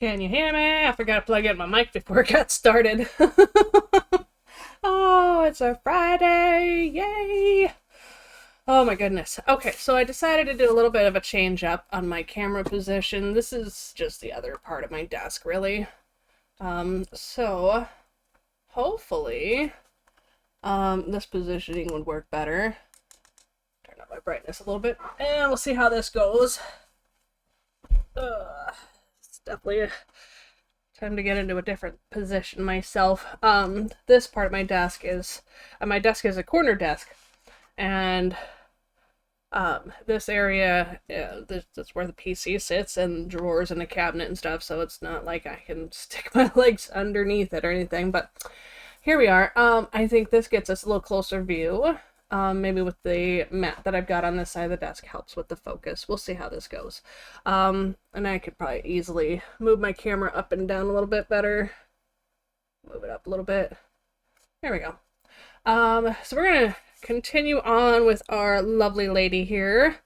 Can you hear me? I forgot to plug in my mic before it got started. Oh, it's a Friday! Yay! Oh my goodness. Okay, so I decided to do a little bit of a change up on my camera position. This is just the other part of my desk, really. So hopefully, this positioning would work better. Turn up my brightness a little bit, and we'll see how this goes. It's definitely time to get into a different position myself. This part of my desk is a corner desk, and this area, that's where the PC sits, and drawers and a cabinet and stuff. So it's not like I can stick my legs underneath it or anything. But here we are. I think this gets us a little closer view. Maybe with the mat that I've got on this side of the desk helps with the focus. We'll see how this goes. And I could probably easily move my camera up and down a little bit better. Move it up a little bit. There we go. So we're gonna continue on with our lovely lady here.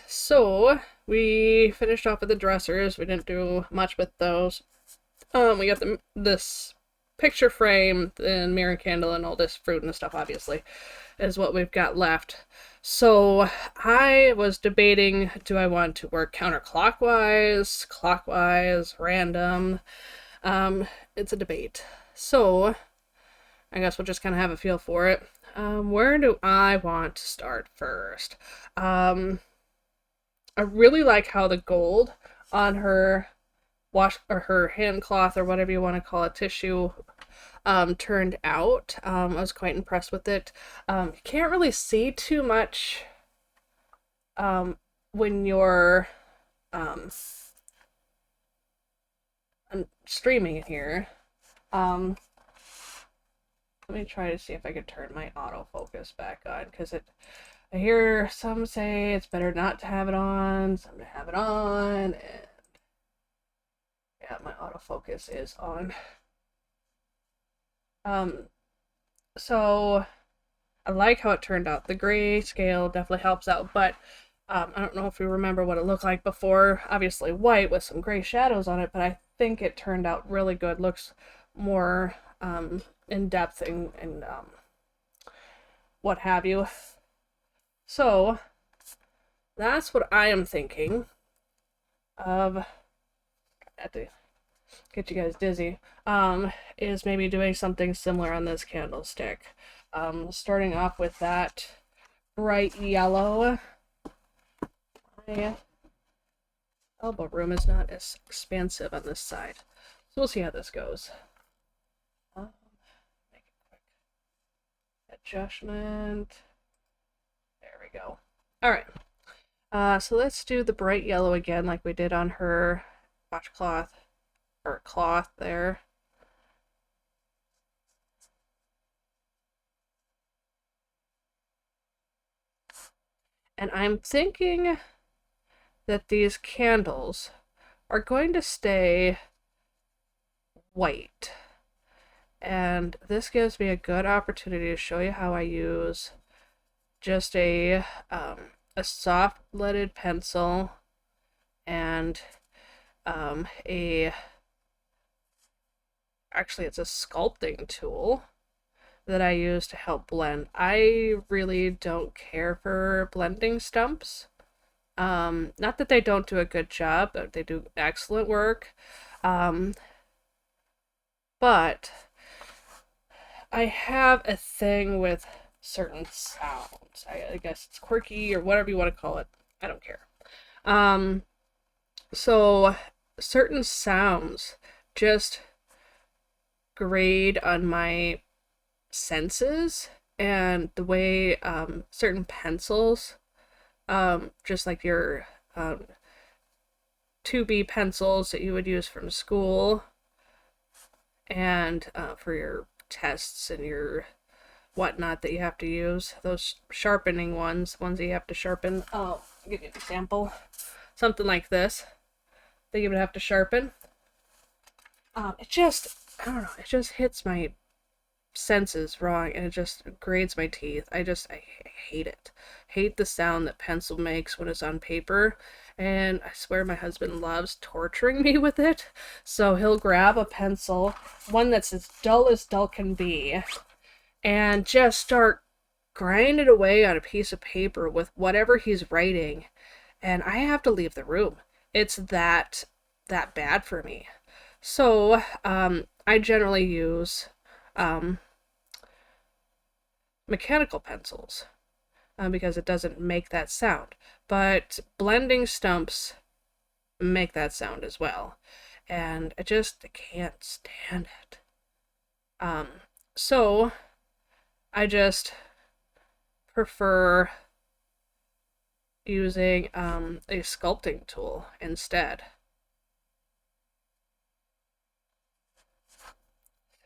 So we finished off with the dressers. We didn't do much with those. We got this picture frame and mirror candle and all this fruit and stuff, obviously, is what we've got left. So I was debating, do I want to work counterclockwise, clockwise, random? It's a debate. So I guess we'll just kind of have a feel for it. Where do I want to start first? I really like how the gold on her wash or her hand cloth or whatever you want to call it, tissue, turned out. I was quite impressed with it. You can't really see too much when you're streaming it here. Let me try to see if I can turn my autofocus back on, because I hear some say it's better not to have it on, some to have it on, and yeah, my autofocus is on. So I like how it turned out. The gray scale definitely helps out, but I don't know if you remember what it looked like before. Obviously white with some gray shadows on it, but I think it turned out really good. Looks more in depth and what have you. So that's what I am thinking of. I have to get you guys dizzy. Is maybe doing something similar on this candlestick. Starting off with that bright yellow. My elbow room is not as expansive on this side, so we'll see how this goes. Make a quick adjustment. There we go. All right. So let's do the bright yellow again, like we did on her washcloth or cloth there. And I'm thinking that these candles are going to stay white. And this gives me a good opportunity to show you how I use just a soft leaded pencil and actually it's a sculpting tool that I use to help blend. I really don't care for blending stumps. Not that they don't do a good job, but they do excellent work. But I have a thing with certain sounds. I guess it's quirky or whatever you want to call it. I don't care. So certain sounds just grade on my senses, and the way certain pencils, just like your 2B pencils that you would use from school and for your tests and your whatnot that you have to use, those sharpening ones that you have to sharpen. I'll give you an example. Something like this that you would have to sharpen. I don't know, it just hits my senses wrong, and it just grates my teeth. I hate it. Hate the sound that pencil makes when it's on paper. And I swear my husband loves torturing me with it. So he'll grab a pencil, one that's as dull can be, and just start grinding away on a piece of paper with whatever he's writing. And I have to leave the room. It's that bad for me. So I generally use mechanical pencils because it doesn't make that sound. But blending stumps make that sound as well. And I just can't stand it. So I just prefer using a sculpting tool instead.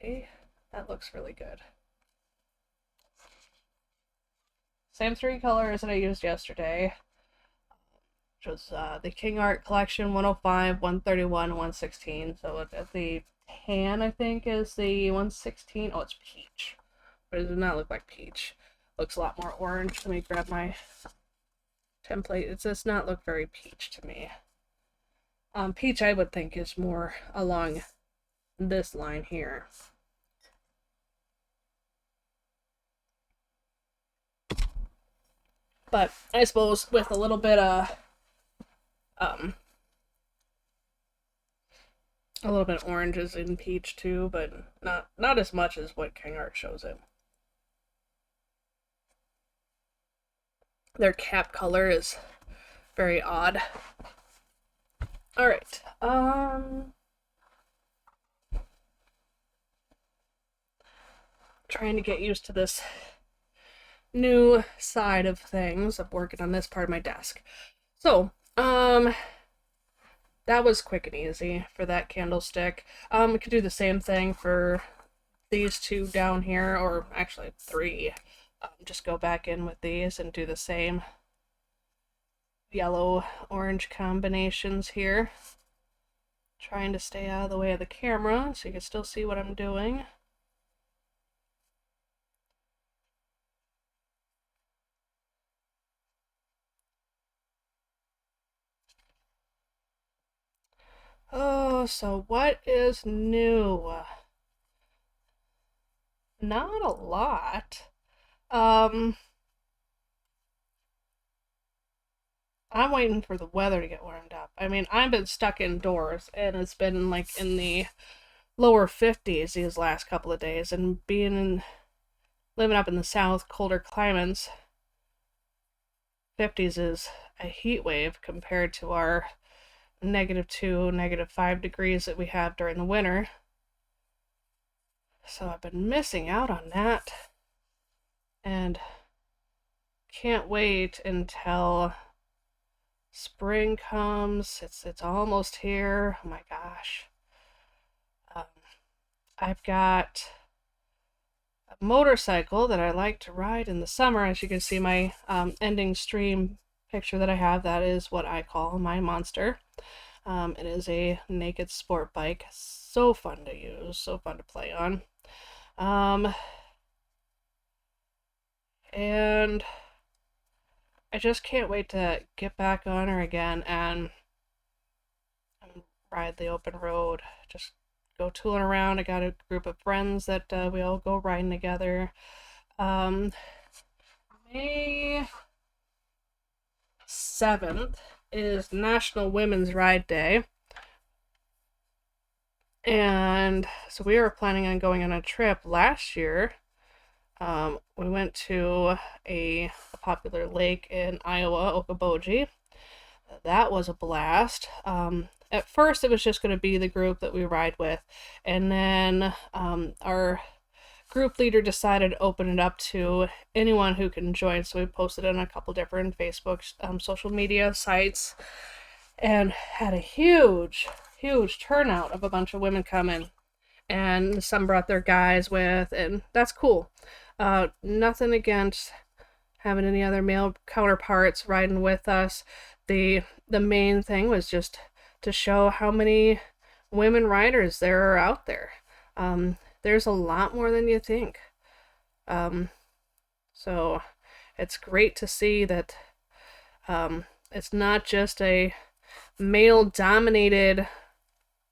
See? That looks really good. Same 3 colors that I used yesterday, which was the King Art Collection 105, 131, 116. So the tan, I think, is the 116. Oh, it's peach. But it does not look like peach. Looks a lot more orange. Let me grab my template. It does not look very peach to me. Peach, I would think, is more along this line here. But I suppose with a little bit of oranges in peach too, but not as much as what King Art shows it. Their cap color is very odd. Alright. Trying to get used to this new side of things. I'm working on this part of my desk. So, that was quick and easy for that candlestick. We could do the same thing for these 2 down here, or actually 3. Just go back in with these and do the same yellow-orange combinations here. Trying to stay out of the way of the camera so you can still see what I'm doing. Oh, so what is new? Not a lot. I'm waiting for the weather to get warmed up. I mean, I've been stuck indoors, and it's been like in the lower 50s these last couple of days, and living up in the south, colder climates, 50s is a heat wave compared to our -2, -5 degrees that we have during the winter. So I've been missing out on that, and can't wait until spring comes. It's almost here. Oh my gosh. I've got a motorcycle that I like to ride in the summer. As you can see, my ending stream picture that I have, that is what I call my monster. It is a naked sport bike. So fun to use, so fun to play on. And I just can't wait to get back on her again and ride the open road. Just go tooling around. I got a group of friends that we all go riding together. May 7th is National Women's Ride Day. And so we were planning on going on a trip last year. We went to a popular lake in Iowa, Okoboji. That was a blast. At first, it was just going to be the group that we ride with. And then our group leader decided to open it up to anyone who can join. So we posted it on a couple different Facebook social media sites and had a huge turnout of a bunch of women coming. And some brought their guys with, and that's cool. Nothing against having any other male counterparts riding with us. The main thing was just to show how many women riders there are out there. There's a lot more than you think. So it's great to see that it's not just a male-dominated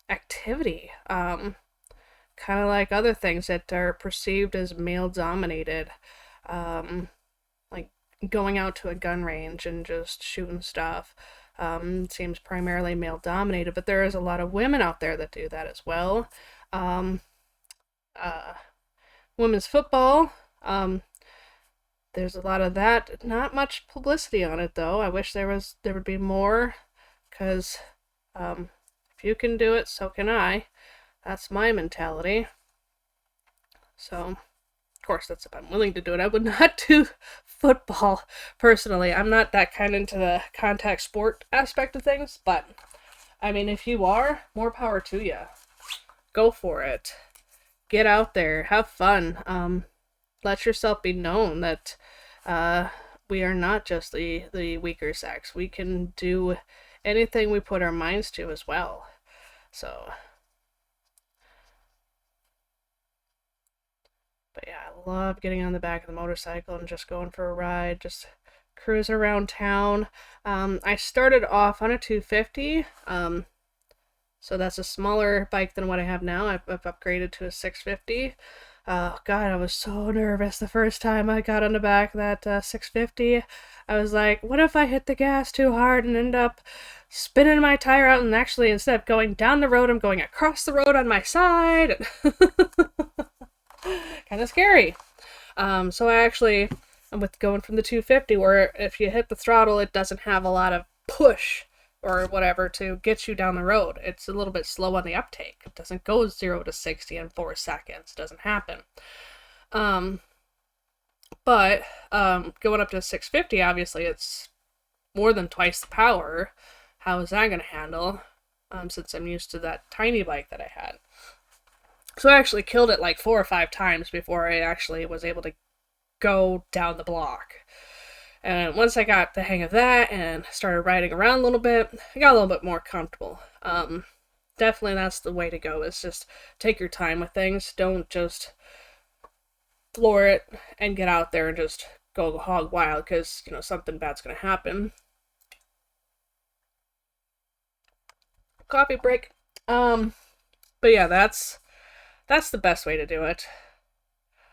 activity. Kind of like other things that are perceived as male-dominated, like going out to a gun range and just shooting stuff. Seems primarily male-dominated, but there is a lot of women out there that do that as well. Um, uh, Women's football. There's a lot of that. Not much publicity on it though. I wish there would be more, because if you can do it, so can I. That's my mentality. So, of course, that's if I'm willing to do it. I would not do football personally. I'm not that kind into the contact sport aspect of things, but I mean, if you are, more power to you. Go for it. Get out there, have fun. Let yourself be known that we are not just the weaker sex. We can do anything we put our minds to as well. So, but yeah, I love getting on the back of the motorcycle and just going for a ride, just cruising around town. I started off on a 250. So that's a smaller bike than what I have now. I've upgraded to a 650. Oh God, I was so nervous the first time I got on the back of that 650. I was like, what if I hit the gas too hard and end up spinning my tire out, and actually instead of going down the road, I'm going across the road on my side? Kind of scary. So I actually, I'm with going from the 250, where if you hit the throttle, it doesn't have a lot of push or whatever to get you down the road. It's a little bit slow on the uptake. It doesn't go 0 to 60 in 4 seconds. It doesn't happen. But going up to 650, obviously it's more than twice the power. How is that going to handle? Since I'm used to that tiny bike that I had. So I actually killed it like 4 or 5 times before I actually was able to go down the block. And once I got the hang of that and started riding around a little bit, I got a little bit more comfortable. Definitely that's the way to go, is just take your time with things. Don't just floor it and get out there and just go hog wild, because, you know, something bad's going to happen. Coffee break. But yeah, that's the best way to do it.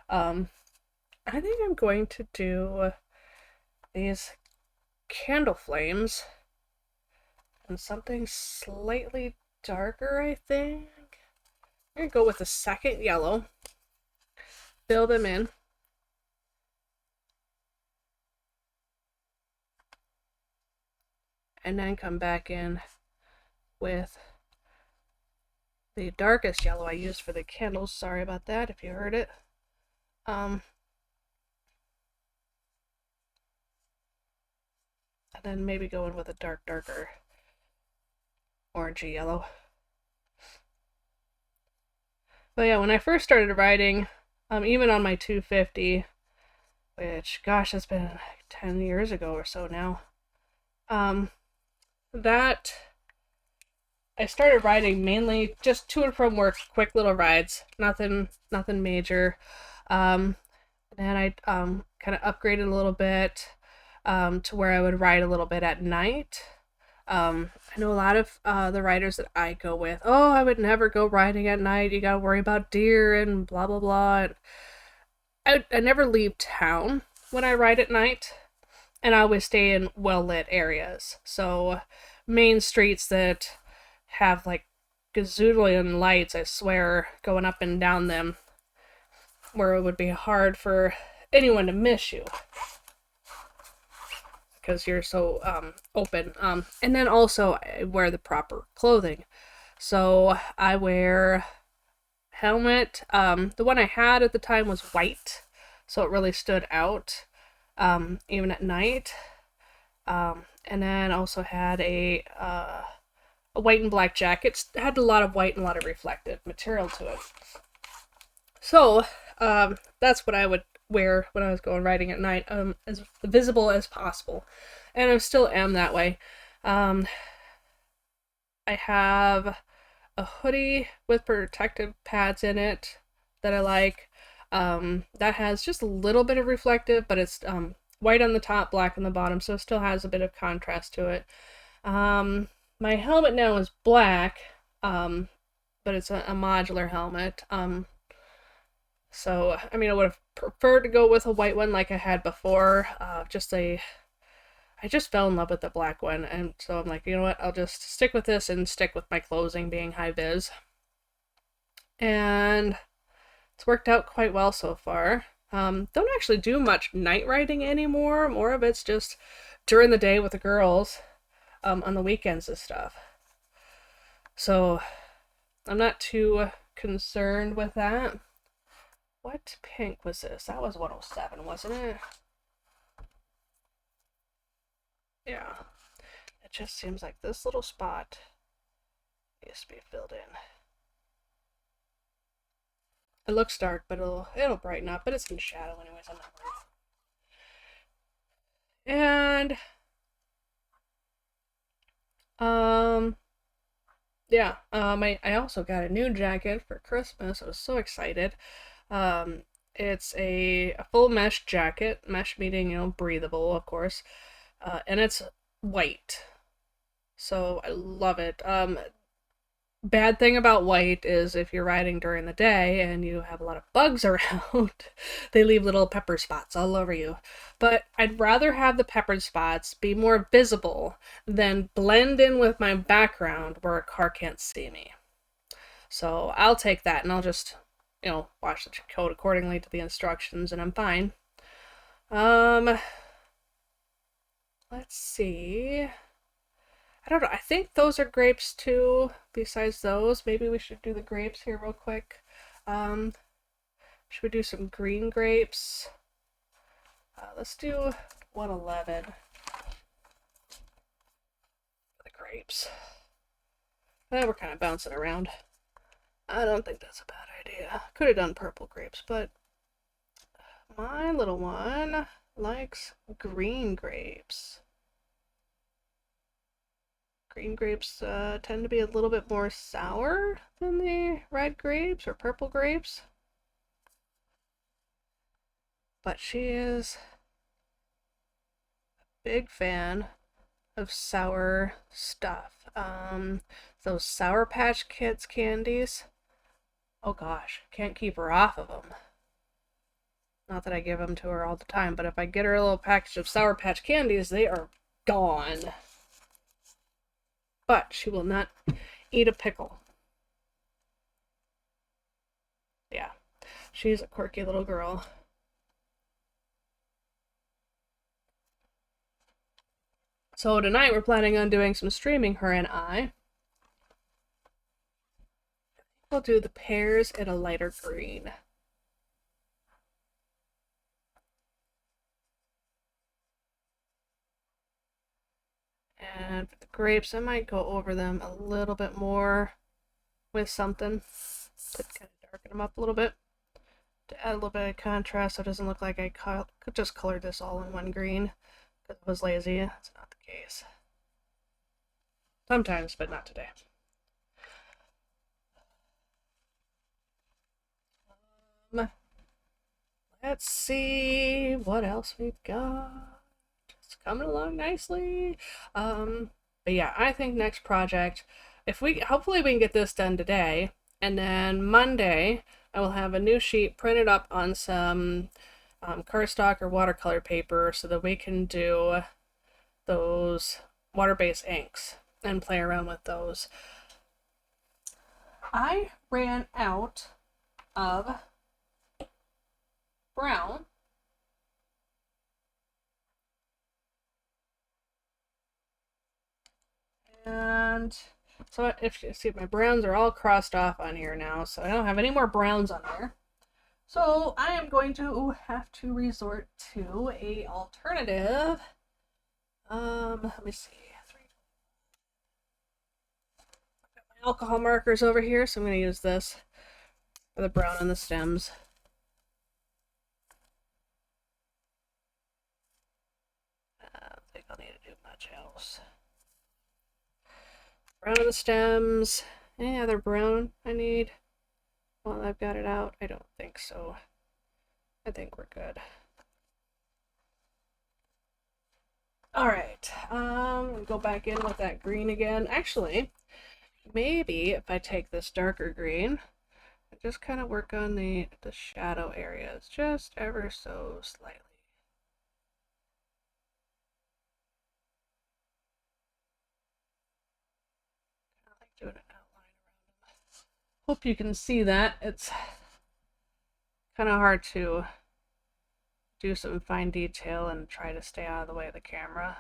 I think I'm going to do these candle flames and something slightly darker, I think. I'm going to go with a second yellow. Fill them in. And then come back in with the darkest yellow I used for the candles. Sorry about that if you heard it. And then maybe go in with a darker orangey yellow. But yeah, when I first started riding, even on my 250, which, gosh, that's been like 10 years ago or so now, that I started riding mainly just to and from work, quick little rides, nothing major. And I kind of upgraded a little bit to where I would ride a little bit at night. I know a lot of the riders that I go with, oh, I would never go riding at night. You gotta worry about deer and blah, blah, blah. And I never leave town when I ride at night, and I always stay in well-lit areas. So main streets that have like gazillion lights, I swear, going up and down them, where it would be hard for anyone to miss you because you're so open. And then also I wear the proper clothing. So I wear helmet. The one I had at the time was white, so it really stood out even at night. And then also had a white and black jacket. It had a lot of white and a lot of reflective material to it. So that's what I would wear when I was going riding at night, as visible as possible. And I still am that way. I have a hoodie with protective pads in it that I like. That has just a little bit of reflective, but it's white on the top, black on the bottom, so it still has a bit of contrast to it. My helmet now is black, but it's a modular helmet. So, I mean, I would have preferred to go with a white one like I had before. I just fell in love with the black one, and so I'm like, you know what, I'll just stick with this and stick with my closing being high vis. And it's worked out quite well so far. Don't actually do much night riding anymore. More of it's just during the day with the girls, on the weekends and stuff. So I'm not too concerned with that. What pink was this? That was 107, wasn't it? Yeah. It just seems like this little spot needs to be filled in. It looks dark, but it'll brighten up, but it's in shadow anyways, I'm not worried. And yeah, I also got a new jacket for Christmas. I was so excited. It's a full mesh jacket, mesh meaning, you know, breathable, of course, and it's white. So I love it. Bad thing about white is if you're riding during the day and you have a lot of bugs around, they leave little pepper spots all over you. But I'd rather have the pepper spots be more visible than blend in with my background where a car can't see me. So I'll take that and I'll just, you know, watch the code accordingly to the instructions and I'm fine. Let's see. I don't know. I think those are grapes too. Besides those, maybe we should do the grapes here real quick. Should we do some green grapes? Let's do 111 for the grapes. We're kind of bouncing around. I don't think that's a bad idea. Could have done purple grapes, but my little one likes green grapes. Green grapes tend to be a little bit more sour than the red grapes or purple grapes. But she is a big fan of sour stuff. Those Sour Patch Kids candies. Oh gosh, can't keep her off of them. Not that I give them to her all the time, but if I get her a little package of Sour Patch candies, they are gone. But she will not eat a pickle. Yeah, she's a quirky little girl. So tonight we're planning on doing some streaming, her and I. We'll do the pears in a lighter green. And for the grapes, I might go over them a little bit more with something to kind of darken them up a little bit, to add a little bit of contrast so it doesn't look like I could just color this all in one green because I was lazy. That's not the case. Sometimes, but not today. Let's see what else we've got. It's coming along nicely. But yeah, I think next project, hopefully we can get this done today, and then Monday I will have a new sheet printed up on some cardstock or watercolor paper so that we can do those water-based inks and play around with those. I ran out of brown. And so if you see, my browns are all crossed off on here now, so I don't have any more browns on there. So I am going to have to resort to a alternative. Let me see. I've got my alcohol markers over here, so I'm going to use this for the brown on the stems. I don't think I'll need to do much else. Brown on the stems. Any other brown I need? Well, I've got it out. I don't think so. I think we're good. All right, go back in with that green again. Actually, maybe if I take this darker green, I just kind of work on the shadow areas just ever so slightly. I like doing an outline around them. Hope you can see that. It's kind of hard to do some fine detail and try to stay out of the way of the camera.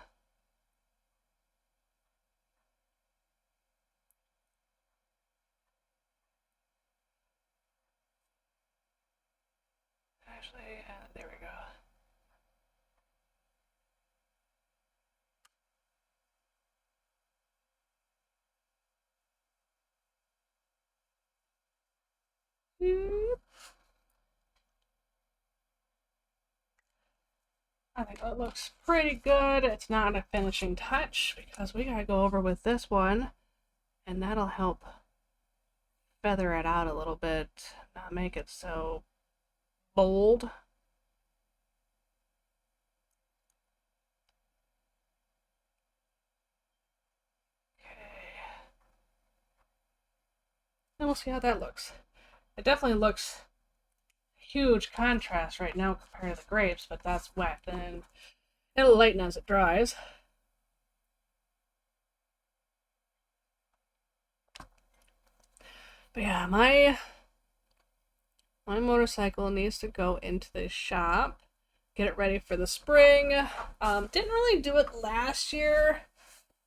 Actually, there we go. I think that looks pretty good. It's not a finishing touch because we gotta go over with this one, and that'll help feather it out a little bit, not make it so bold. Okay. And we'll see how that looks. It definitely looks huge contrast right now compared to the grapes, but that's wet, and it'll lighten as it dries. But yeah, my motorcycle needs to go into the shop, get it ready for the spring. Didn't really do it last year.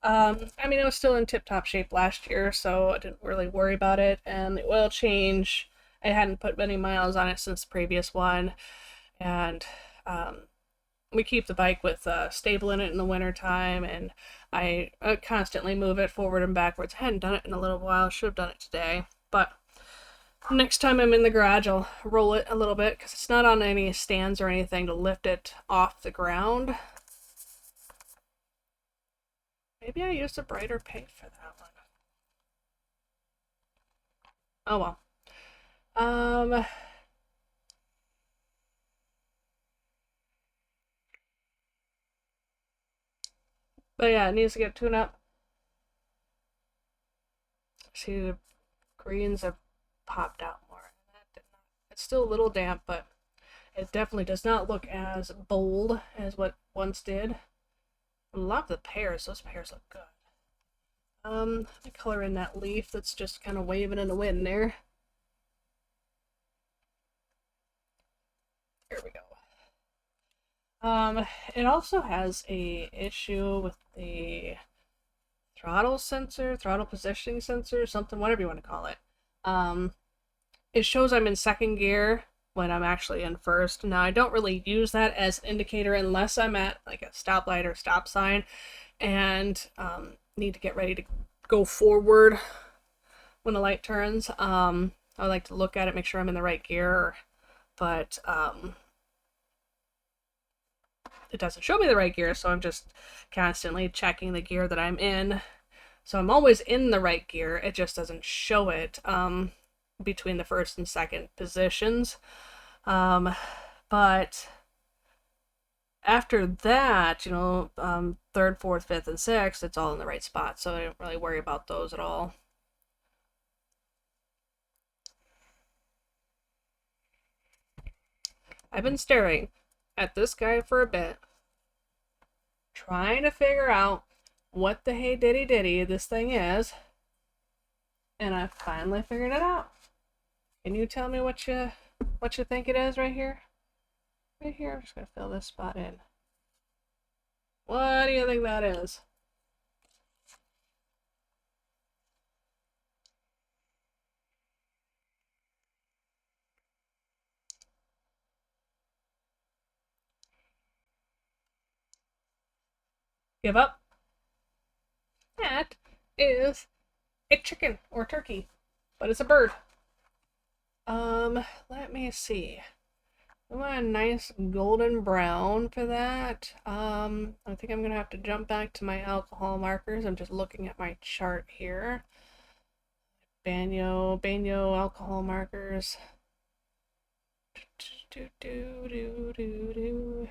I mean, it was still in tip-top shape last year, so I didn't really worry about it. And the oil change, I hadn't put many miles on it since the previous one. And we keep the bike with stable in it in the wintertime, and I constantly move it forward and backwards. I hadn't done it in a little while. Should have done it today. But next time I'm in the garage, I'll roll it a little bit because it's not on any stands or anything to lift it off the ground. Maybe I used a brighter paint for that one. Oh well. But yeah, it needs to get tuned up. See, the greens have popped out more. It's still a little damp, but it definitely does not look as bold as what once did. I love the pears. Those pears look good. I color in that leaf that's just kind of waving in the wind there. There we go. It also has a issue with the throttle sensor, throttle positioning sensor, something, whatever you want to call it. It shows I'm in second gear when I'm actually in first. Now, I don't really use that as an indicator unless I'm at like a stoplight or stop sign and need to get ready to go forward when the light turns. I like to look at it, make sure I'm in the right gear, but it doesn't show me the right gear, so I'm just constantly checking the gear that I'm in. So I'm always in the right gear, it just doesn't show it between the first and second positions. But after that, you know, third, fourth, fifth, and sixth, it's all in the right spot, so I don't really worry about those at all. I've been staring at this guy for a bit, trying to figure out what the hey diddy diddy this thing is, and I finally figured it out. Can you tell me what you think it is right here? Right here, I'm just gonna fill this spot in. What do you think that is? Give up? That is a chicken or turkey, but it's a bird. Let me see. I want a nice golden brown for that. I think I'm gonna have to jump back to my alcohol markers. I'm just looking at my chart here. Banyo alcohol markers. Do, do, do, do, do.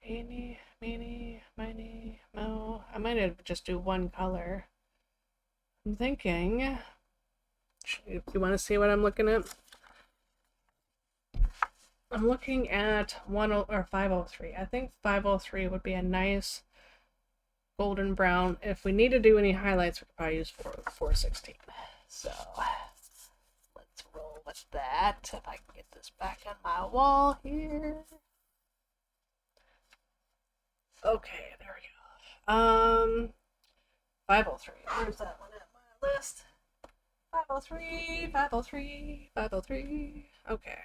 Eeny, meeny, miny, mo. I might have just do one color. I'm thinking. You want to see what I'm looking at? I'm looking at 503. I think 503 would be a nice golden brown. If we need to do any highlights, we could probably use 416. So let's roll with that. If I can get this back on my wall here. Okay, there we go. 503. Where's that one at my list? 503, 503, 503. Okay.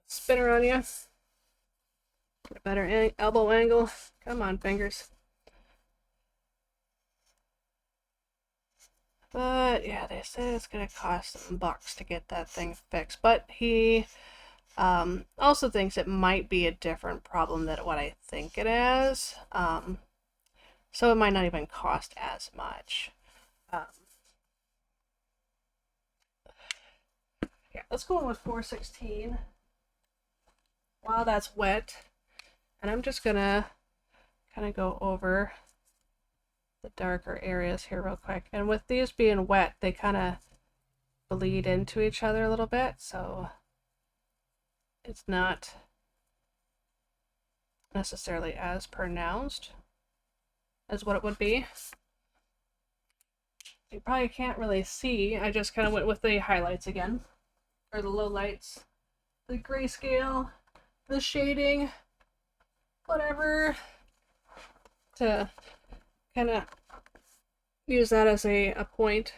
Spinner on you. Get a better elbow angle. Come on, fingers. But yeah, they said it's gonna cost some bucks to get that thing fixed. But he also thinks it might be a different problem than what I think it is. So it might not even cost as much. Yeah, let's go in with 416 while that's wet. And I'm just gonna kind of go over the darker areas here real quick. And with these being wet, they kind of bleed into each other a little bit, so it's not necessarily as pronounced as what it would be. You probably can't really see. I just kind of went with the highlights again, or the lowlights, the grayscale, the shading, whatever, to kind of use that as a point.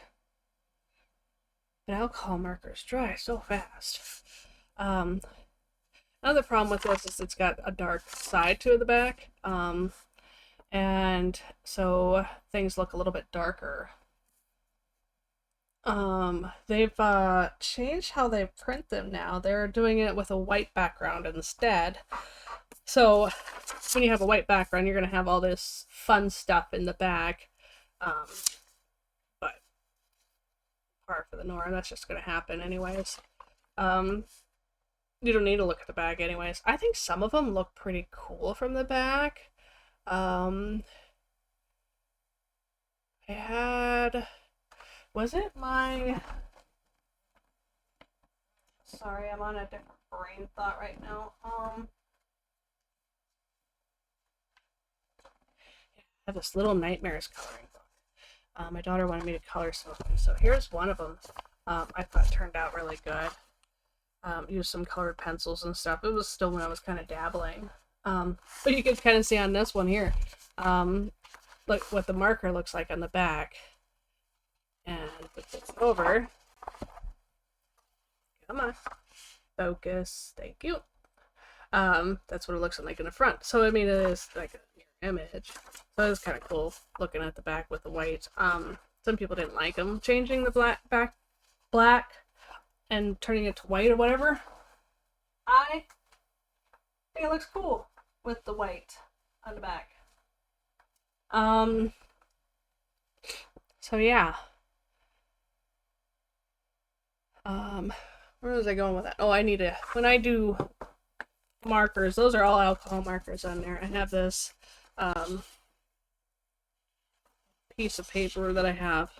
But alcohol markers dry so fast. Another problem with this is it's got a dark side to the back, and so things look a little bit darker. They've changed how they print them now. They're doing it with a white background instead. So when you have a white background, you're going to have all this fun stuff in the back. But par for the norm, that's just going to happen anyways. You don't need to look at the back anyways. I think some of them look pretty cool from the back. I had... Was it my... Sorry, I'm on a different brain thought right now. I have this Little Nightmares coloring book. My daughter wanted me to color some of them, so here's one of them. I thought turned out really good. Used some colored pencils and stuff. It was still when I was kind of dabbling. But you can kind of see on this one here, look what the marker looks like on the back. And put this over. Come on. Focus. Thank you. That's what it looks like in the front. So, I mean, it is like a mirror image. So it's kind of cool looking at the back with the white. Some people didn't like them changing the black and turning it to white or whatever. I think it looks cool with the white on the back. So yeah. Where was I going with that? Oh, I need to, when I do markers, those are all alcohol markers on there. I have this piece of paper that I have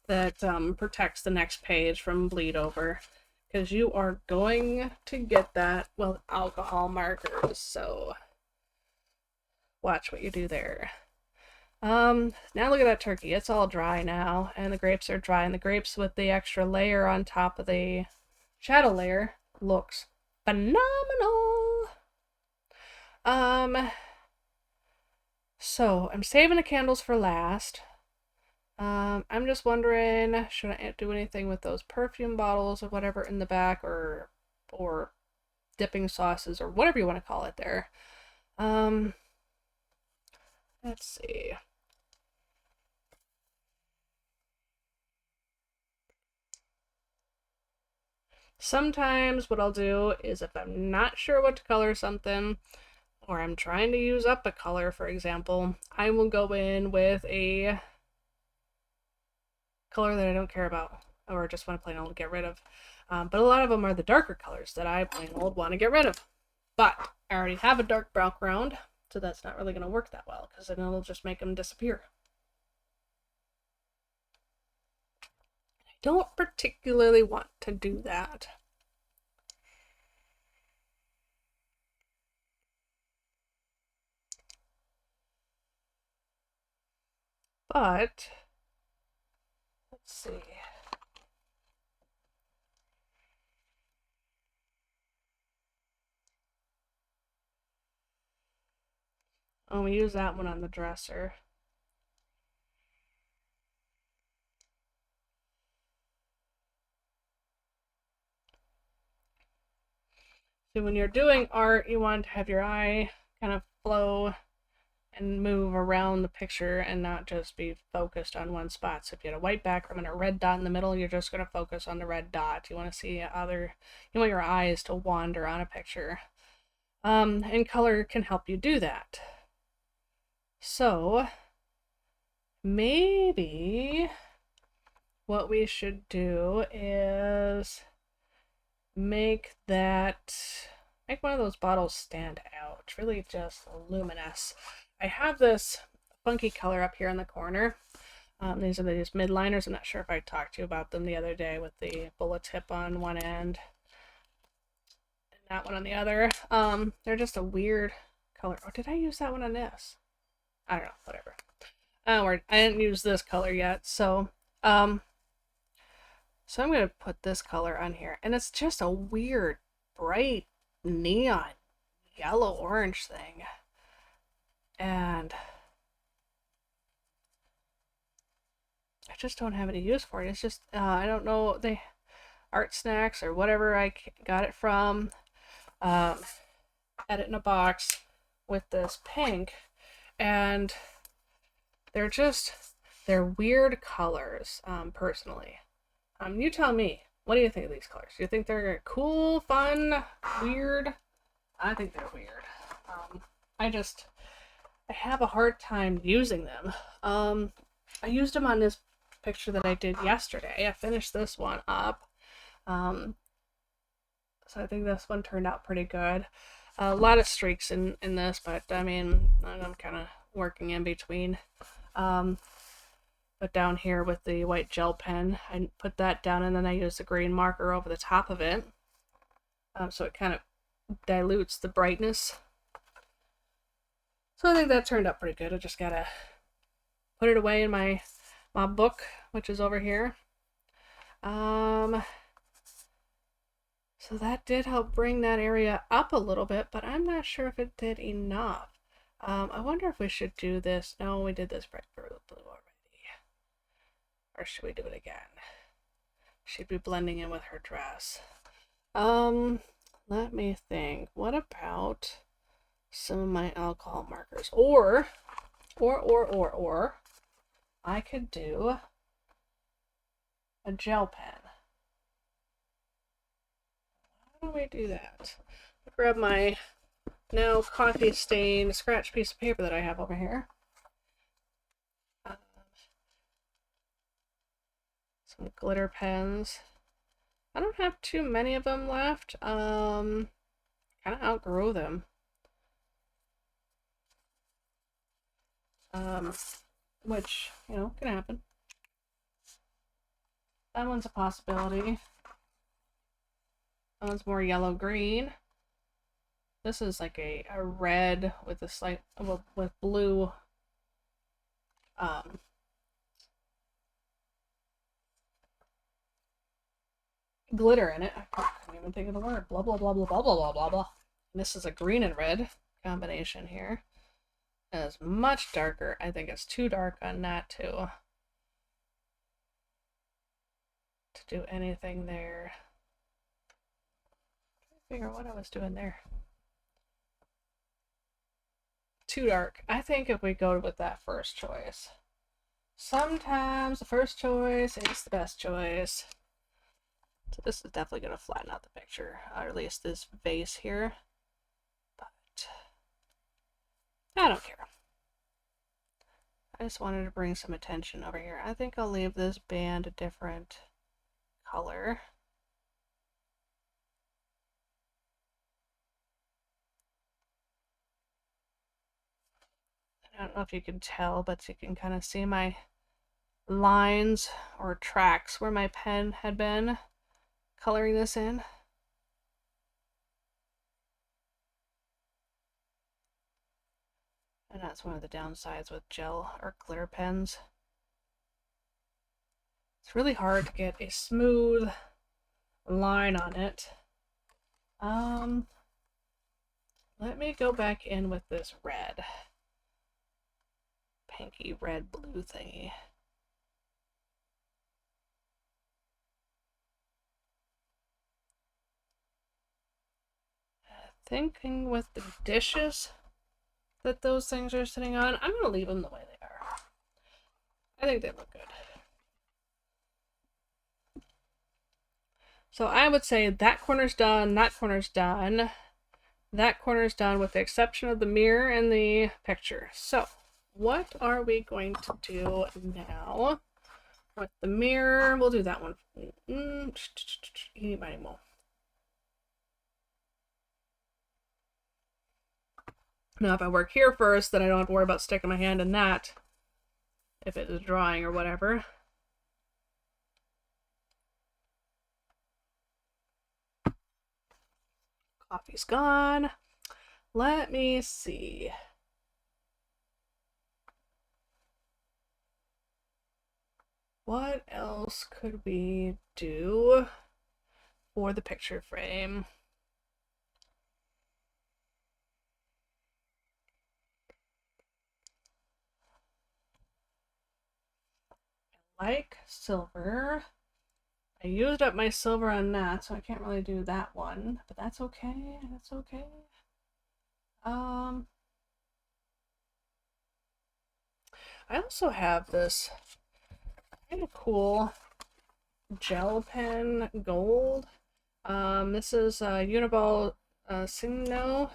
that protects the next page from bleed over, because you are going to get that with alcohol markers, so watch what you do there. Now look at that turkey. It's all dry now, and the grapes are dry, and the grapes with the extra layer on top of the shadow layer looks phenomenal. So I'm saving the candles for last. I'm just wondering, should I do anything with those perfume bottles or whatever in the back, or dipping sauces, or whatever you want to call it there. Let's see. Sometimes what I'll do is, if I'm not sure what to color something, or I'm trying to use up a color, for example, I will go in with a color that I don't care about. or just want to plain old get rid of. But a lot of them are the darker colors that I plain old want to get rid of. But I already have a dark background, so that's not really going to work that well, because then it'll just make them disappear. I don't particularly want to do that. But let's see. Oh, we use that one on the dresser. So when you're doing art, you want to have your eye kind of flow and move around the picture and not just be focused on one spot. So if you had a white background and a red dot in the middle, you're just going to focus on the red dot. You want to see you want your eyes to wander on a picture. And color can help you do that. So maybe what we should do is make one of those bottles stand out. It's really just luminous. I have this funky color up here in the corner. These are these midliners. I'm not sure if I talked to you about them the other day, with the bullet tip on one end and that one on the other. They're just a weird color. Oh, did I use that one on this? I don't know, whatever. I didn't use this color yet, so I'm going to put this color on here, and it's just a weird, bright, neon, yellow-orange thing. And I just don't have any use for it. It's just, I don't know, Art Snacks or whatever I got it from, had it in a box with this pink, and they're weird colors, personally. You tell me, what do you think of these colors? Do you think they're cool, fun, weird? I think they're weird. I have a hard time using them. I used them on this picture that I did yesterday. I finished this one up. So I think this one turned out pretty good. A lot of streaks in this, but I mean, I'm kind of working in between. But down here with the white gel pen, I put that down, and then I use the green marker over the top of it. So it kind of dilutes the brightness. So I think that turned out pretty good. I just gotta put it away in my book, which is over here. So that did help bring that area up a little bit, but I'm not sure if it did enough. I wonder if we should do this. No, we did this bright blue already. Or should we do it again? She'd be blending in with her dress. Let me think. What about some of my alcohol markers? Or I could do a gel pen. How do we do that? I'll grab my now coffee stained scratch piece of paper that I have over here. Some glitter pens. I don't have too many of them left. Kind of outgrew them. Which, can happen. That one's a possibility. That one's more yellow-green. This is like a red with a slight, with blue, glitter in it. I can't even think of the word. Blah, blah, blah, blah, blah, blah, blah, blah, blah. And this is a green and red combination here. And it's much darker. I think it's too dark on that to do anything there. I'm trying to figure out what I was doing there. Too dark. I think if we go with that first choice. Sometimes the first choice is the best choice. So this is definitely going to flatten out the picture, or at least this vase here. But I don't care. I just wanted to bring some attention over here. I think I'll leave this band different. color. I don't know if you can tell, but you can kind of see my lines or tracks where my pen had been coloring this in. And that's one of the downsides with gel or glitter pens. It's really hard to get a smooth line on it. Let me go back in with this red. Pinky red blue thingy. Thinking with the dishes that those things are sitting on, I'm going to leave them the way they are. I think they look good. So I would say that corner's done, that corner's done, that corner's done with the exception of the mirror and the picture. So what are we going to do now with the mirror? We'll do that one. Now if I work here first, then I don't have to worry about sticking my hand in that if it is drawing or whatever. Coffee's gone. Let me see. What else could we do for the picture frame? I like silver. I used up my silver on that, so I can't really do that one, but that's okay. That's okay. I also have this kind of cool gel pen gold. This is Uniball Signo.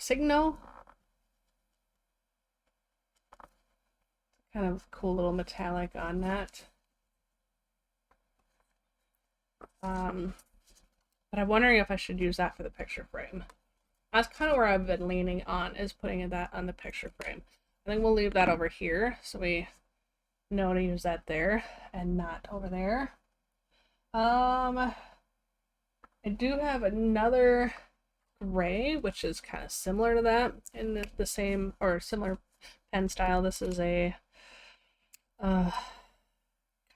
Kind of cool little metallic on that. But I'm wondering if I should use that for the picture frame. That's kind of where I've been leaning on, is putting that on the picture frame. I think we'll leave that over here so we know to use that there and not over there. I do have another gray, which is kind of similar to that in the same or similar pen style. This is a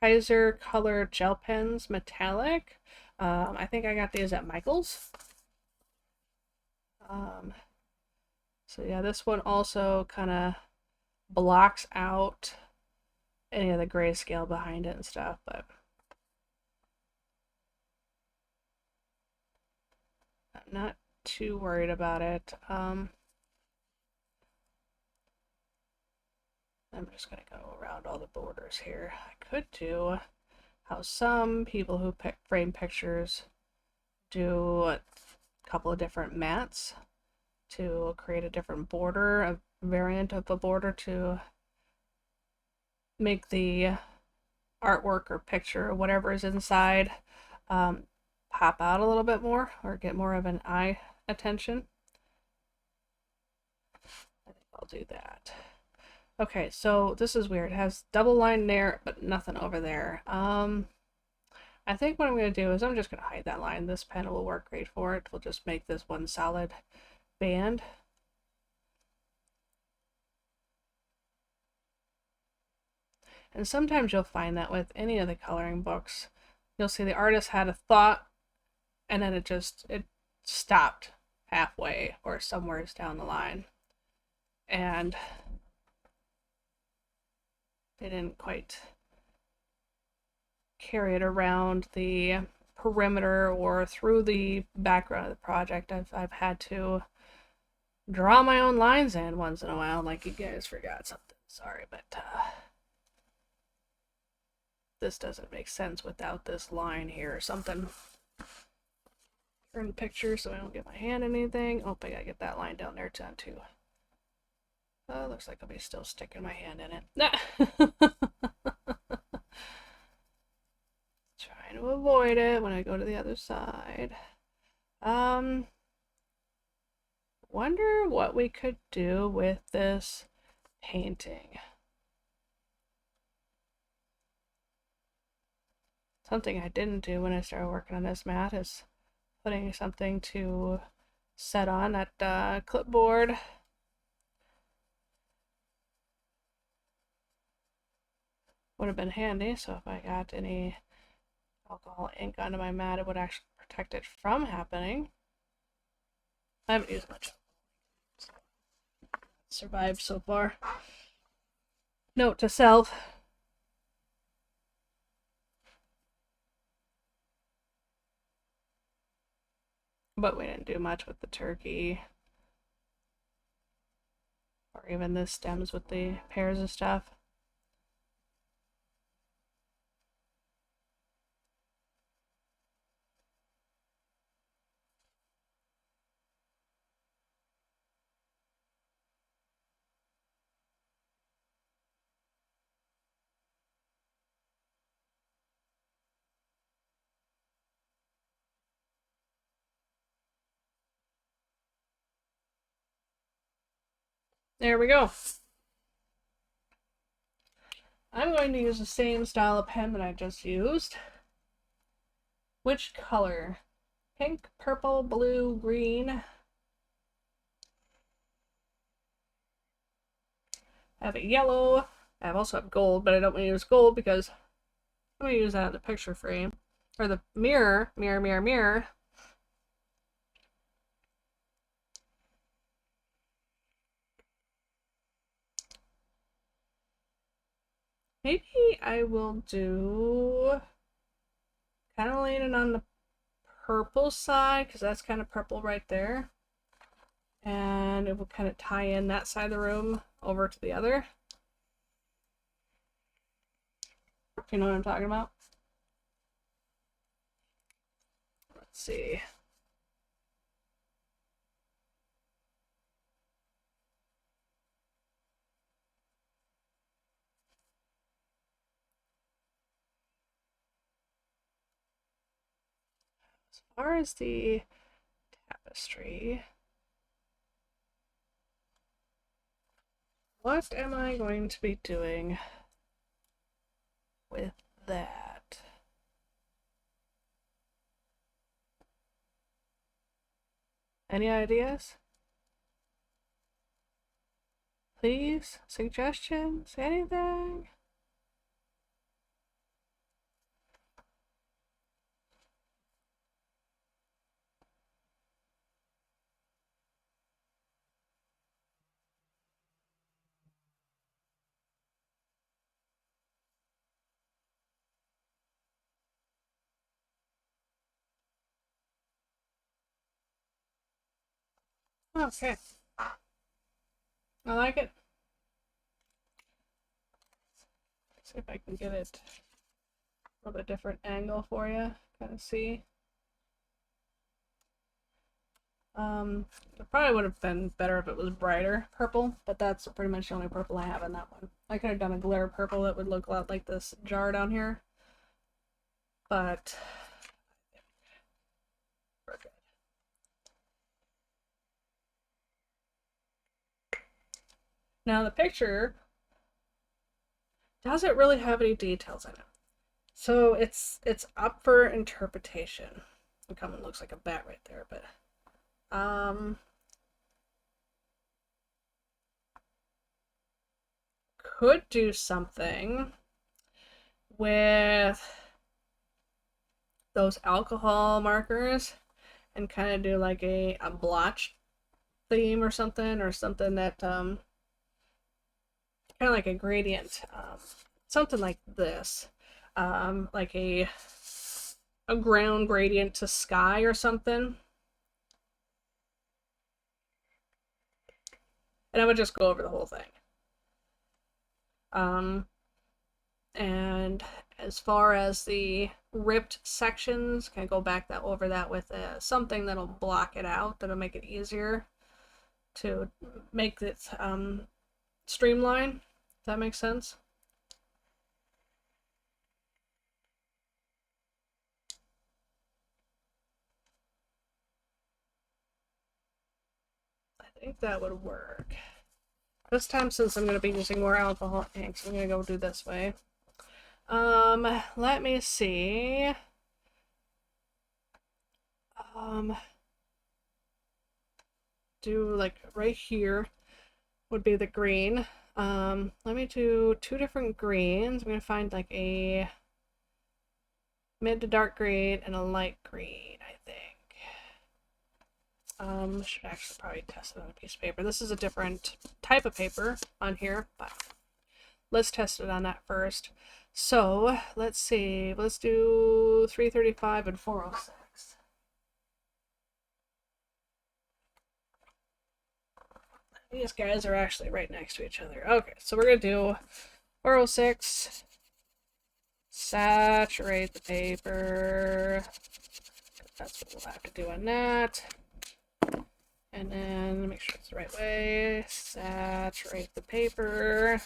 Kaiser Color Gel Pens Metallic. I think I got these at Michael's. So yeah, this one also kind of blocks out any of the grayscale behind it and stuff, but I'm not too worried about it. I'm just going to go around all the borders here. I could do how some people who frame pictures do a couple of different mats to create a different border, a variant of a border to make the artwork or picture or whatever is inside pop out a little bit more or get more of an eye attention. I think I'll do that. Okay, so this is weird. It has double line there, but nothing over there. I think what I'm going to do is I'm just going to hide that line. This pen will work great for it. We'll just make this one solid band. And sometimes you'll find that with any of the coloring books, you'll see the artist had a thought and then it stopped halfway or somewhere down the line. And they didn't quite carry it around the perimeter or through the background of the project. I've had to draw my own lines in once in a while, like you guys forgot something. Sorry, but this doesn't make sense without this line here or something. Turn the picture so I don't get my hand in anything. Oh, I gotta get that line down there done too. Oh, looks like I'll be still sticking my hand in it. Try and to avoid it when I go to the other side. Wonder what we could do with this painting. Something I didn't do when I started working on this mat is putting something to set on that clipboard. Would have been handy, so if I got any alcohol ink onto my mat, it would actually protect it from happening. I haven't used much. Survived so far. Note to self. But we didn't do much with the turkey. Or even the stems with the pears and stuff. There we go. I'm going to use the same style of pen that I just used. Which color? Pink, purple, blue, green. I have a yellow. I also have gold, but I don't want to use gold because I'm going to use that in the picture frame. Or the mirror. Mirror, mirror, mirror. Maybe I will do kind of leaning on the purple side because that's kind of purple right there. And it will kind of tie in that side of the room over to the other. If you know what I'm talking about. Let's see. As far as the tapestry, what am I going to be doing with that? Any ideas? Please? Suggestions? Anything? Okay. I like it. See if I can get it a little bit different angle for you. Kind of see. It probably would have been better if it was brighter purple, but that's pretty much the only purple I have in that one. I could have done a glare purple that would look a lot like this jar down here, but we're good. Now the picture doesn't really have any details in it, so it's up for interpretation. It kind of looks like a bat right there, but could do something with those alcohol markers and kind of do like a blotch theme or something that kind of like a gradient, something like this, like a ground gradient to sky or something. And I would just go over the whole thing. And as far as the ripped sections, can I go back over that with something that'll block it out, that'll make it easier to make it streamline. If that makes sense. I think that would work. This time, since I'm going to be using more alcohol inks, I'm going to go do this way. Let me see. Do like right here would be the green. Let me do 2 different greens. I'm going to find like a mid to dark green and a light green, I think. Should actually probably test it on a piece of paper. This is a different type of paper on here, but let's test it on that first. So, let's see. Let's do 335 and 406. These guys are actually right next to each other. Okay, so we're going to do 406. Saturate the paper. That's what we'll have to do on that. And then make sure it's the right way. Saturate the paper.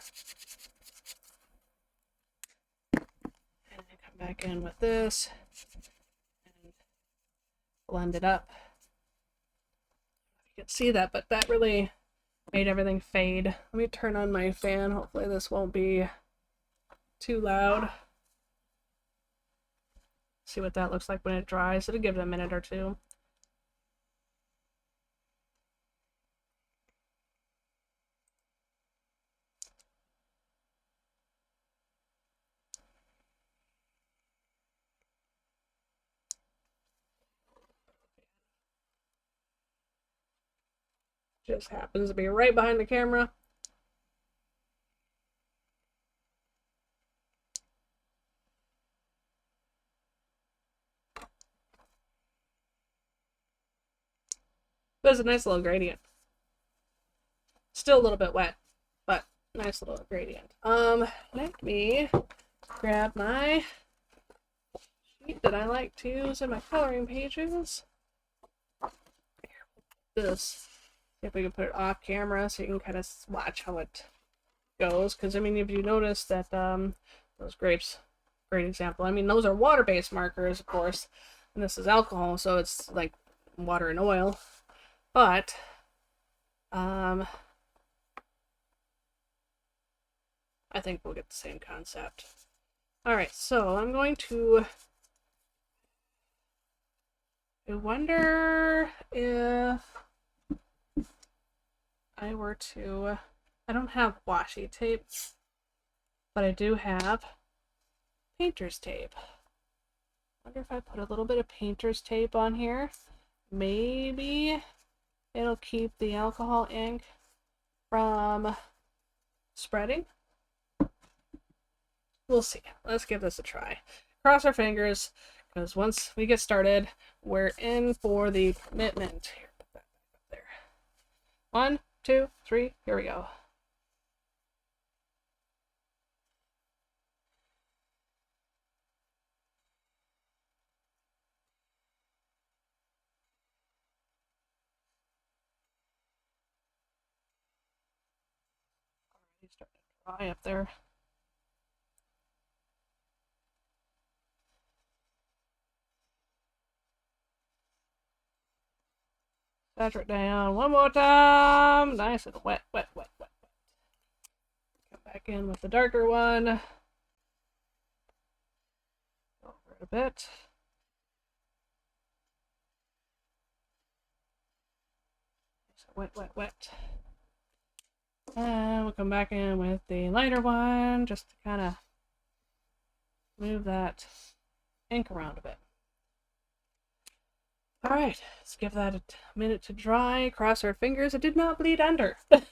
And then come back in with this. And blend it up. You can see that, but that really made everything fade. Let me turn on my fan. Hopefully this won't be too loud. See what that looks like when it dries. It'll give it a minute or two. Just happens to be right behind the camera. But it's a nice little gradient. Still a little bit wet, but nice little gradient. Let me grab my sheet that I like to use in my coloring pages. This. See if we can put it off camera so you can kind of watch how it goes. Because, I mean, if you notice that those grapes, great example. I mean, those are water-based markers, of course. And this is alcohol, so it's like water and oil. But, I think we'll get the same concept. Alright, so I'm going to... I wonder if I were to... I don't have washi tape, but I do have painter's tape. I wonder if I put a little bit of painter's tape on here, maybe it'll keep the alcohol ink from spreading. We'll see. Let's give this a try. Cross our fingers, because once we get started, we're in for the commitment. Here, put that back up there. 1, 2, 3, here we go. Already starting to dry up there. Saturate down one more time. Nice and wet, wet, wet, wet, wet. Come back in with the darker one. Go over it a bit. So wet, wet, wet. And we'll come back in with the lighter one just to kind of move that ink around a bit. Alright, let's give that a minute to dry. Cross our fingers. It did not bleed under. But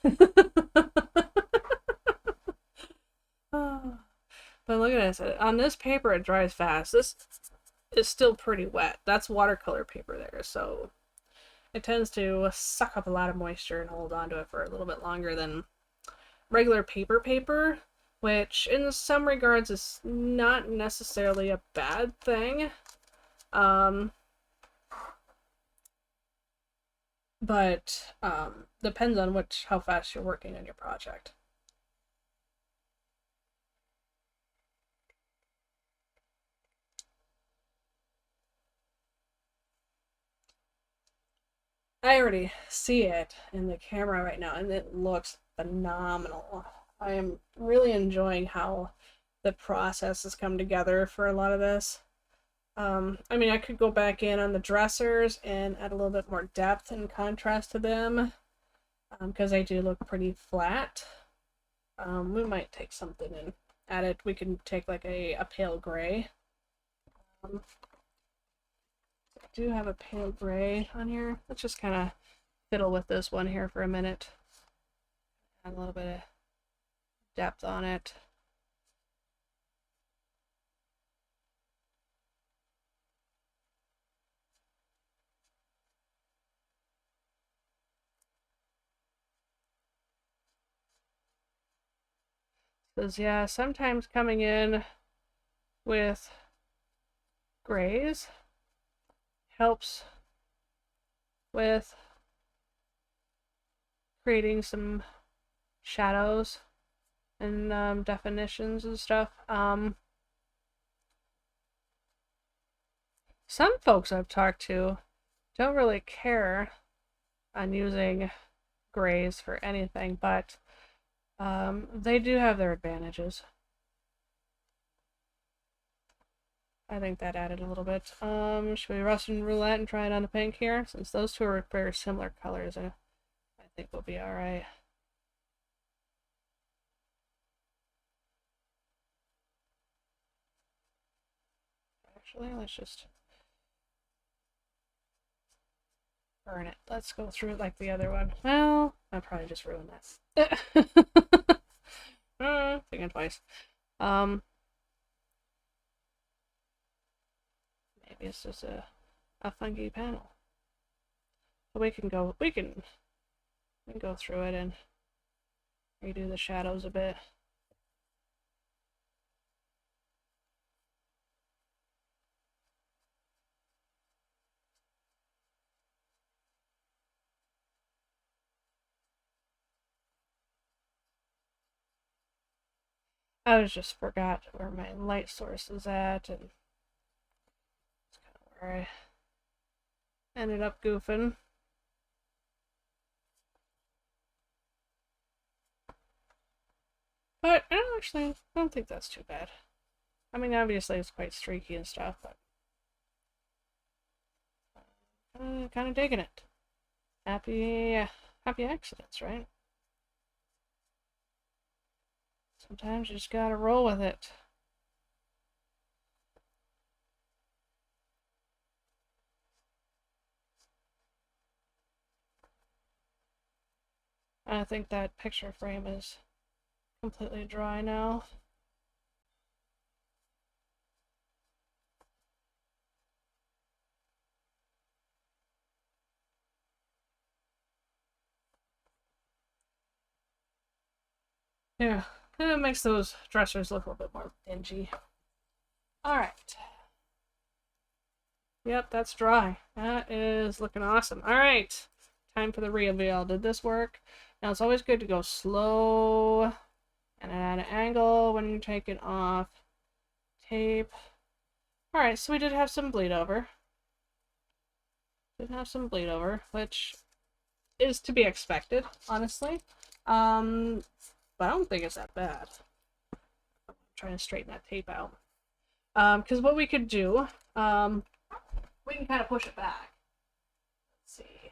look at this. On this paper, it dries fast. This is still pretty wet. That's watercolor paper there, so it tends to suck up a lot of moisture and hold on to it for a little bit longer than regular paper, which in some regards is not necessarily a bad thing. But depends on how fast you're working on your project. I already see it in the camera right now, and it looks phenomenal. I am really enjoying how the process has come together for a lot of this. I mean, I could go back in on the dressers and add a little bit more depth and contrast to them, because they do look pretty flat. We might take something and add it. We can take like a pale gray. I do have a pale gray on here. Let's just kind of fiddle with this one here for a minute. Add a little bit of depth on it. Because, yeah, sometimes coming in with grays helps with creating some shadows and definitions and stuff. Some folks I've talked to don't really care on using grays for anything, but they do have their advantages. I think that added a little bit. Should we Russian roulette and try it on the pink here? Since those two are very similar colors, I think we'll be alright. Actually, let's just burn it. Let's go through it like the other one. Well, I probably just ruined that. Thinking twice. Maybe it's just a funky panel. But we can go through it and redo the shadows a bit. I just forgot where my light source is at, and it's kind of where I ended up goofing. But I don't think that's too bad. I mean, obviously it's quite streaky and stuff, but kind of digging it. Happy accidents, right? Sometimes you just gotta roll with it. I think that picture frame is completely dry now. Yeah, it makes those dressers look a little bit more dingy. Alright. Yep, that's dry. That is looking awesome. Alright, time for the reveal. Did this work? Now, it's always good to go slow and at an angle when you take it off. Tape. Alright, so we did have some bleed over. Which is to be expected, honestly. But I don't think it's that bad. I'm trying to straighten that tape out. Because what we could do, we can kind of push it back. Let's see.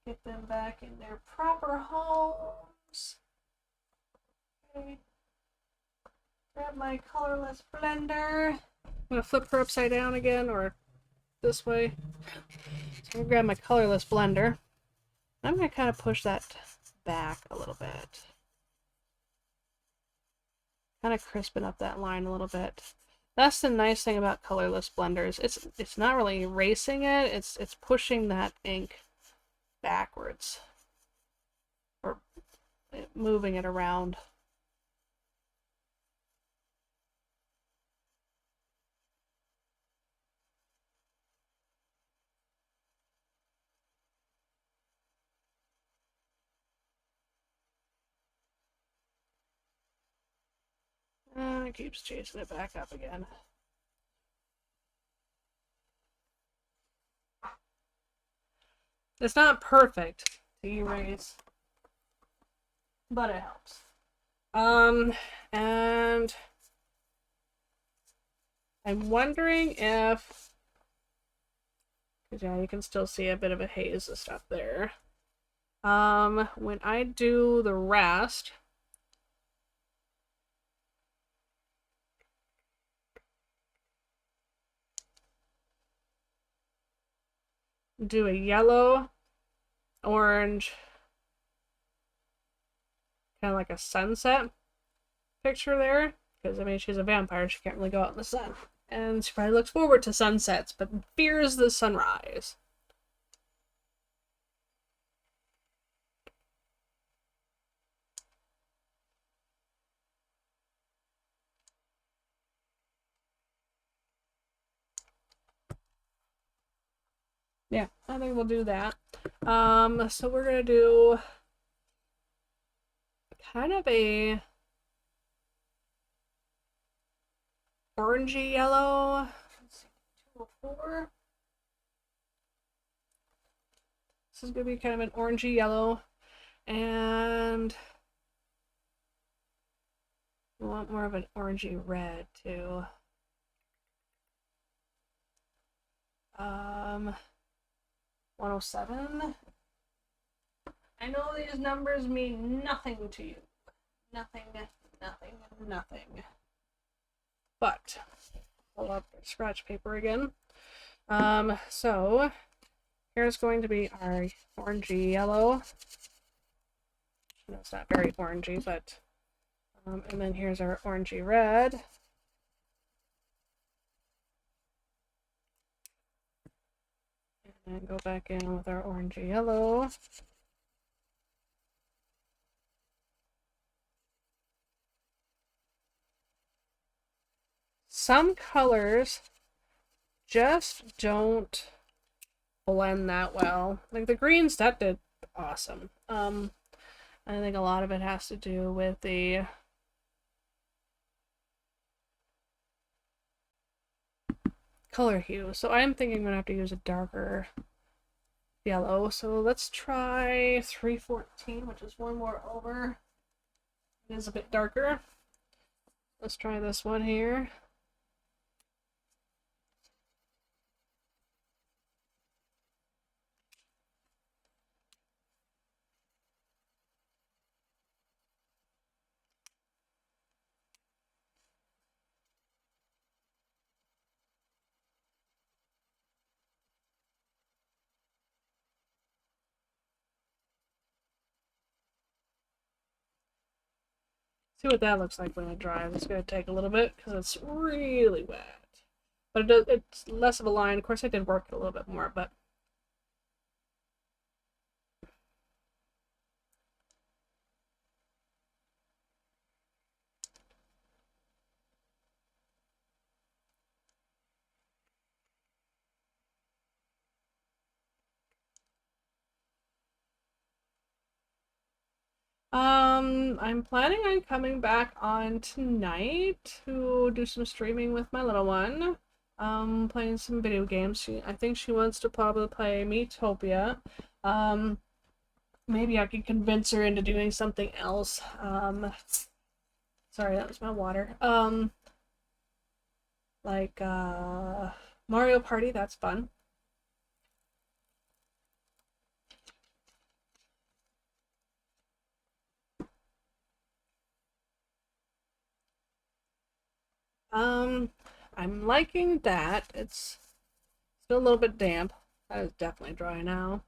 Get them back in their proper homes. Okay. Grab my colorless blender. I'm gonna flip her upside down again, or this way. So I'm gonna grab my colorless blender. I'm gonna kind of push that back a little bit. Kind of crisping up that line a little bit. That's the nice thing about colorless blenders. It's not really erasing it, it's pushing that ink backwards. Or moving it around. It keeps chasing it back up again. It's not perfect to erase, but it helps. And I'm wondering if, because yeah, you can still see a bit of a haze of stuff there. When I do the rest, do a yellow, orange, kind of like a sunset picture there. Because, I mean, she's a vampire, she can't really go out in the sun. And she probably looks forward to sunsets, but fears the sunrise. Yeah, I think we'll do that. So we're gonna do kind of a orangey yellow. Let's see, 204. This is gonna be kind of an orangey yellow, and we want more of an orangey red too. 107. I know these numbers mean nothing to you. Nothing, nothing, nothing. But pull up the scratch paper again. So here's going to be our orangey yellow. No, it's not very orangey, but and then here's our orangey red. And go back in with our orangey yellow. Some colors just don't blend that well. Like the greens, that did awesome. I think a lot of it has to do with the color hue. So I'm thinking I'm gonna have to use a darker yellow. So let's try 314, which is one more over. It is a bit darker. Let's try this one here. See what that looks like when it dries. It's going to take a little bit because it's really wet. But it's less of a line. Of course, I did work it a little bit more, but I'm planning on coming back on tonight to do some streaming with my little one. Playing some video games. I think she wants to probably play Miitopia. Maybe I could convince her into doing something else. Sorry, that was my water. Like, Mario Party, that's fun. I'm liking that. It's still a little bit damp. That is definitely dry now.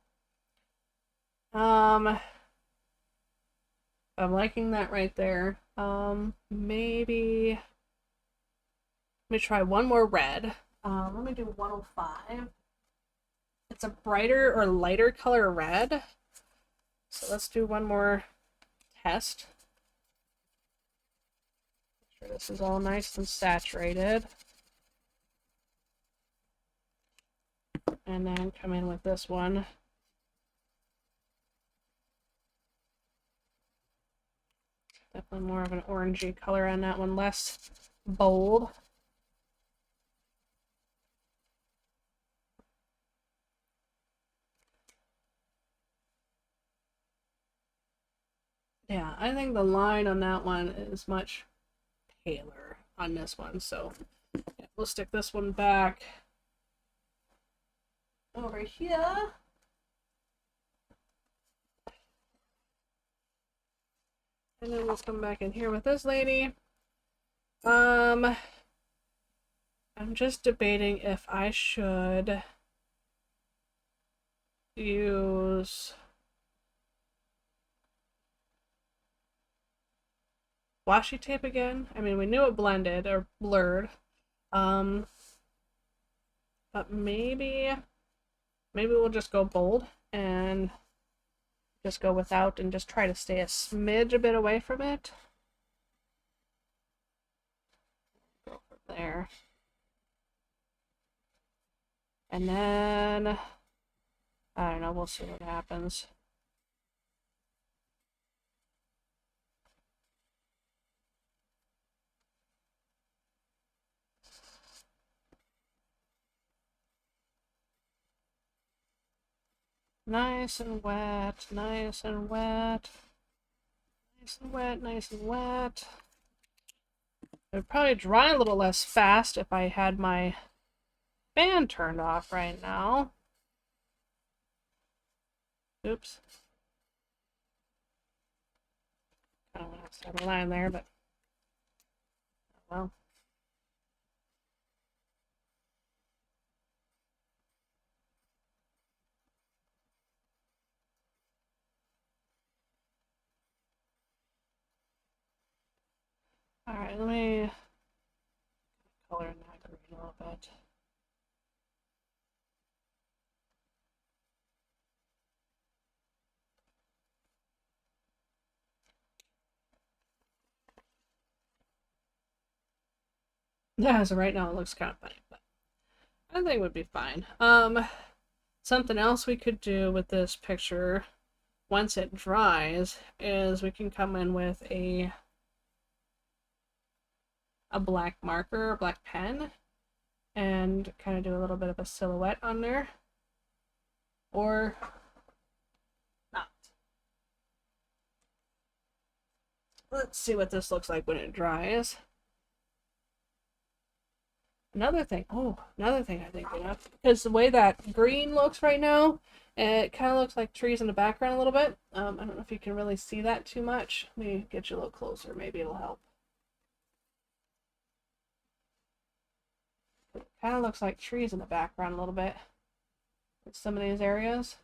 I'm liking that right there. Maybe let me try one more red. Let me do 105. It's a brighter or lighter color red. So let's do one more test. Make sure this is all nice and saturated. And then come in with this one. Definitely more of an orangey color on that one, less bold. Yeah, I think the line on that one is much paler on this one, so yeah, we'll stick this one back over here. And then let's come back in here with this lady. I'm just debating if I should use washi tape again. I mean, we knew it blended or blurred. But maybe we'll just go bold and just go without and just try to stay a smidge a bit away from it. Go from there. And then, I don't know, we'll see what happens. Nice and wet, nice and wet. Nice and wet, nice and wet. It would probably dry a little less fast if I had my fan turned off right now. Oops. I don't want to start a line there, but well. Alright, let me color in that green a little bit. Yeah, so right now it looks kind of funny, but I think it would be fine. Something else we could do with this picture once it dries is we can come in with a black marker, a black pen, and kind of do a little bit of a silhouette on there. Or not. Let's see what this looks like when it dries. Another thing I'm thinking of, because the way that green looks right now, it kind of looks like trees in the background a little bit. I don't know if you can really see that too much. Let me get you a little closer, maybe it'll help. It kind of looks like trees in the background a little bit in some of these areas.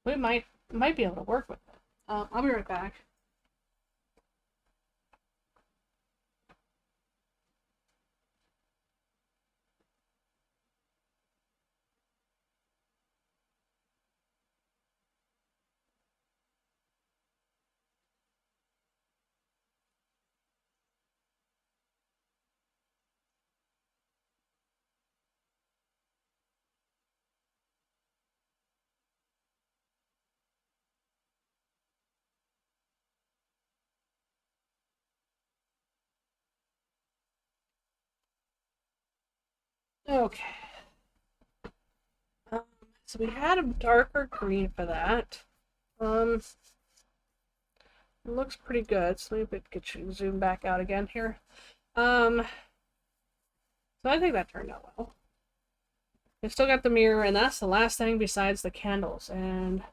We might be able to work with it. I'll be right back. Okay. So we had a darker green for that. It looks pretty good. So let me get you zoom back out again here. So I think that turned out well. We still got the mirror, and that's the last thing besides the candles. And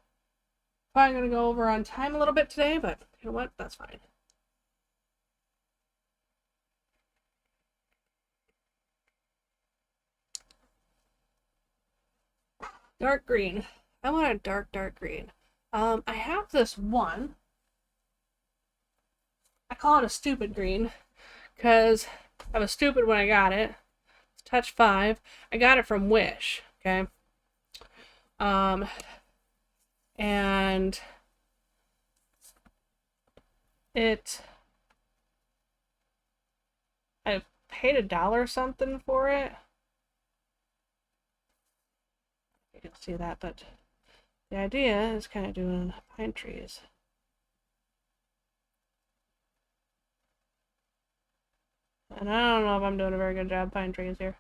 probably gonna go over on time a little bit today, but you know what? That's fine. Dark green. I want a dark green. I have this one. I call it a stupid green because I was stupid when I got it. It's touch 5. I got it from Wish, okay? And I paid $1 something for it. You can see that, but the idea is kind of doing pine trees. And I don't know if I'm doing a very good job pine trees here.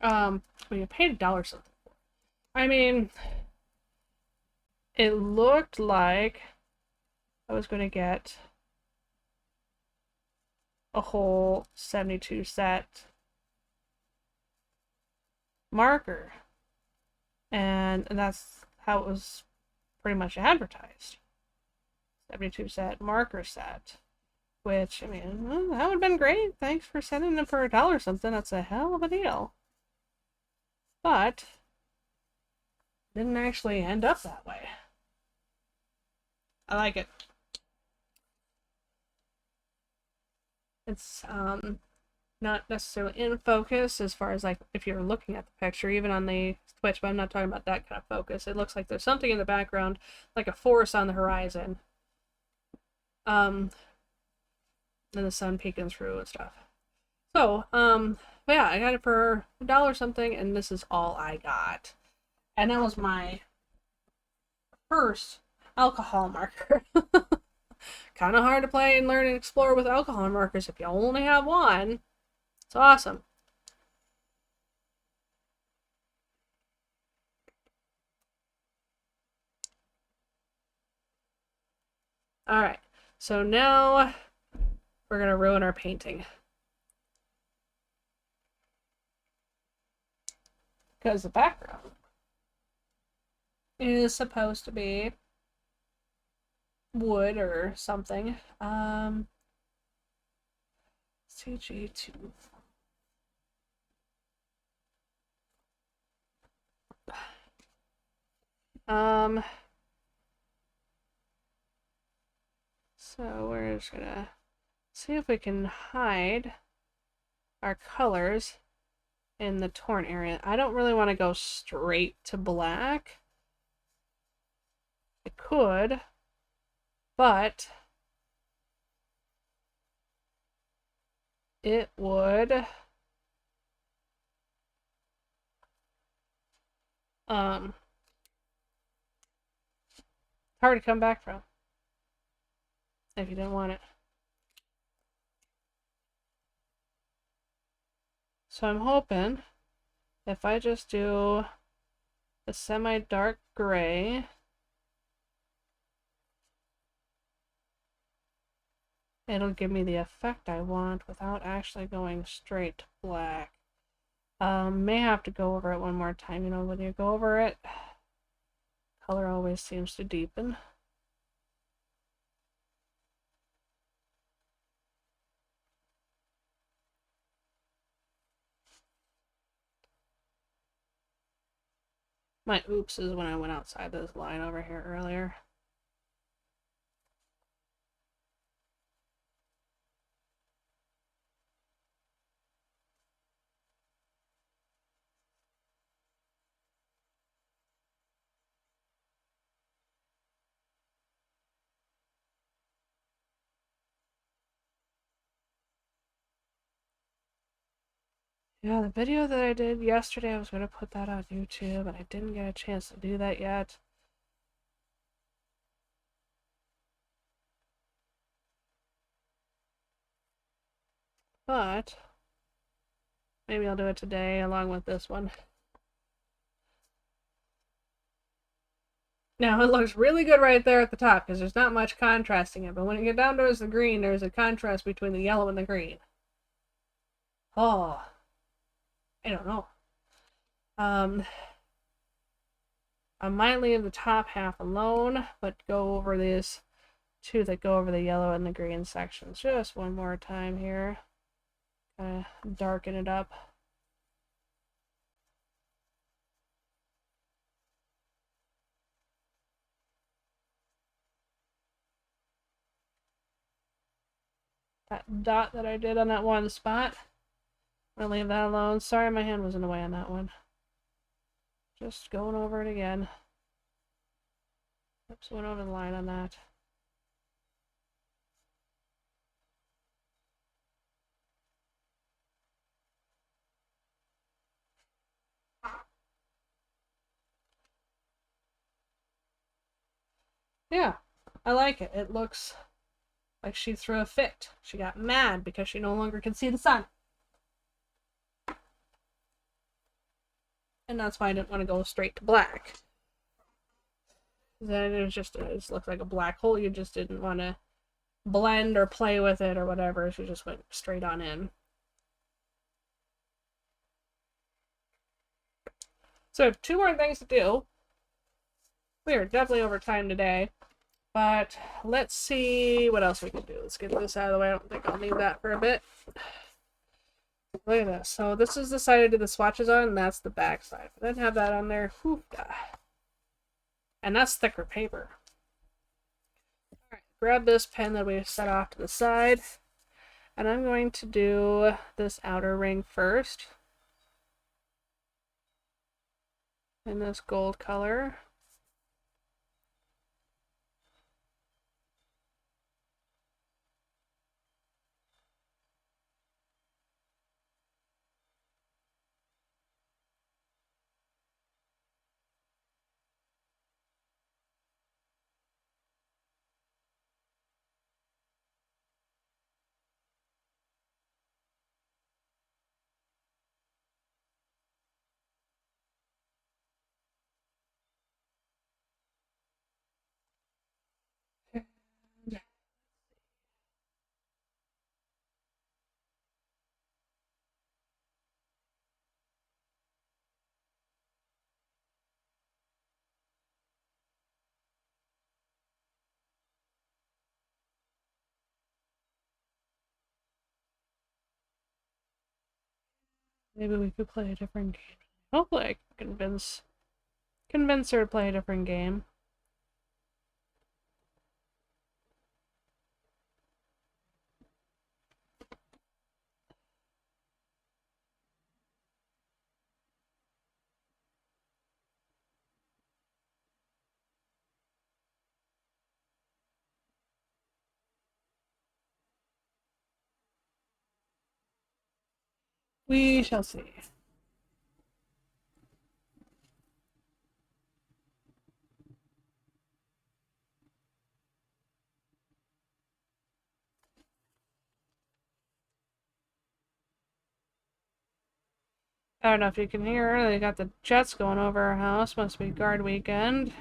Well, you paid $1 something. I mean, it looked like I was going to get a whole 72 set marker. And that's how it was pretty much advertised. 72 set marker set. Which, I mean, well, that would have been great. Thanks for sending them for $1 something. That's a hell of a deal. But didn't actually end up that way. I like it. It's not necessarily in focus as far as like if you're looking at the picture, even on the Switch, but I'm not talking about that kind of focus. It looks like there's something in the background, like a forest on the horizon. And the sun peeking through and stuff. So, but yeah, I got it for $1 something, and this is all I got. And that was my first alcohol marker. Kind of hard to play and learn and explore with alcohol markers if you only have one. It's awesome. Alright, so now we're going to ruin our painting. Because the background is supposed to be wood or something. CG2. So we're just gonna see if we can hide our colors in the torn area. I don't really want to go straight to black. I could, but it would hard to come back from if you didn't want it. So I'm hoping if I just do a semi-dark gray, it'll give me the effect I want without actually going straight to black. May have to go over it one more time. You know, when you go over it, color always seems to deepen. My oops is when I went outside this line over here earlier. Yeah, the video that I did yesterday, I was going to put that on YouTube, and I didn't get a chance to do that yet. But maybe I'll do it today along with this one. Now, it looks really good right there at the top because there's not much contrasting it, but when you get down towards the green, there's a contrast between the yellow and the green. Oh, I don't know. I might leave the top half alone, but go over these two that go over the yellow and the green sections just one more time here. Kind of darken it up. That dot that I did on that one spot, I'm gonna leave that alone. Sorry my hand was in the way on that one. Just going over it again. Oops, went over the line on that. Yeah, I like it. It looks like she threw a fit. She got mad because she no longer can see the sun. and that's why I didn't want to go straight to black. Then it just looks like a black hole. You just didn't want to blend or play with it or whatever, so you just went straight on in. So I have 2 more things to do. We are definitely over time today, but let's see what else we can do. Let's get this out of the way. I don't think I'll need that for a bit. Look at this. So this is the side I did the swatches on, and that's the back side. If I didn't have that on there, whew, and that's thicker paper. Alright, grab this pen that we set off to the side, and I'm going to do this outer ring first in this gold color. Maybe we could play a different game. Hopefully I can convince her to play a different game. We shall see. I don't know if you can hear, they got the jets going over our house. Must be guard weekend.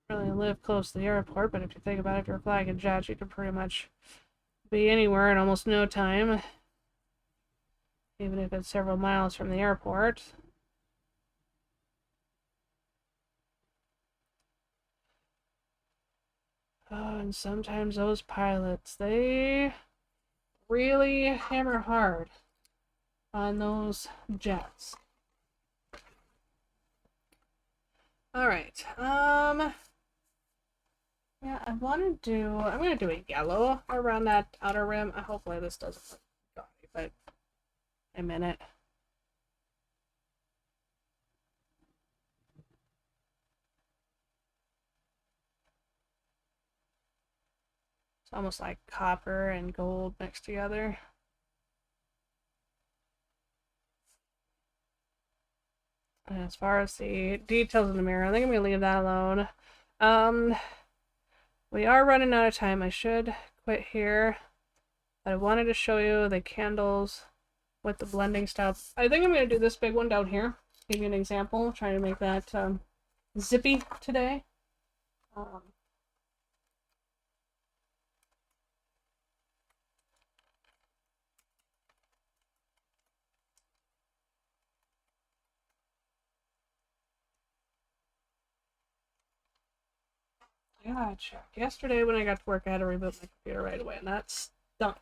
Don't really live close to the airport, but if you think about it, if you're flying a jet, you could pretty much be anywhere in almost no time, even if it's several miles from the airport. Oh, and sometimes those pilots, they really hammer hard on those jets. Alright, yeah, I'm gonna do a yellow around that outer rim. Hopefully this doesn't look gaudy, but a minute. It's almost like copper and gold mixed together. And as far as the details in the mirror, I think I'm gonna leave that alone. We are running out of time. I should quit here, but I wanted to show you the candles with the blending stuff. I think I'm gonna do this big one down here. Give you an example. Trying to make that zippy today. I gotta check. Yesterday when I got to work, I had to reboot my computer right away, and that stunk.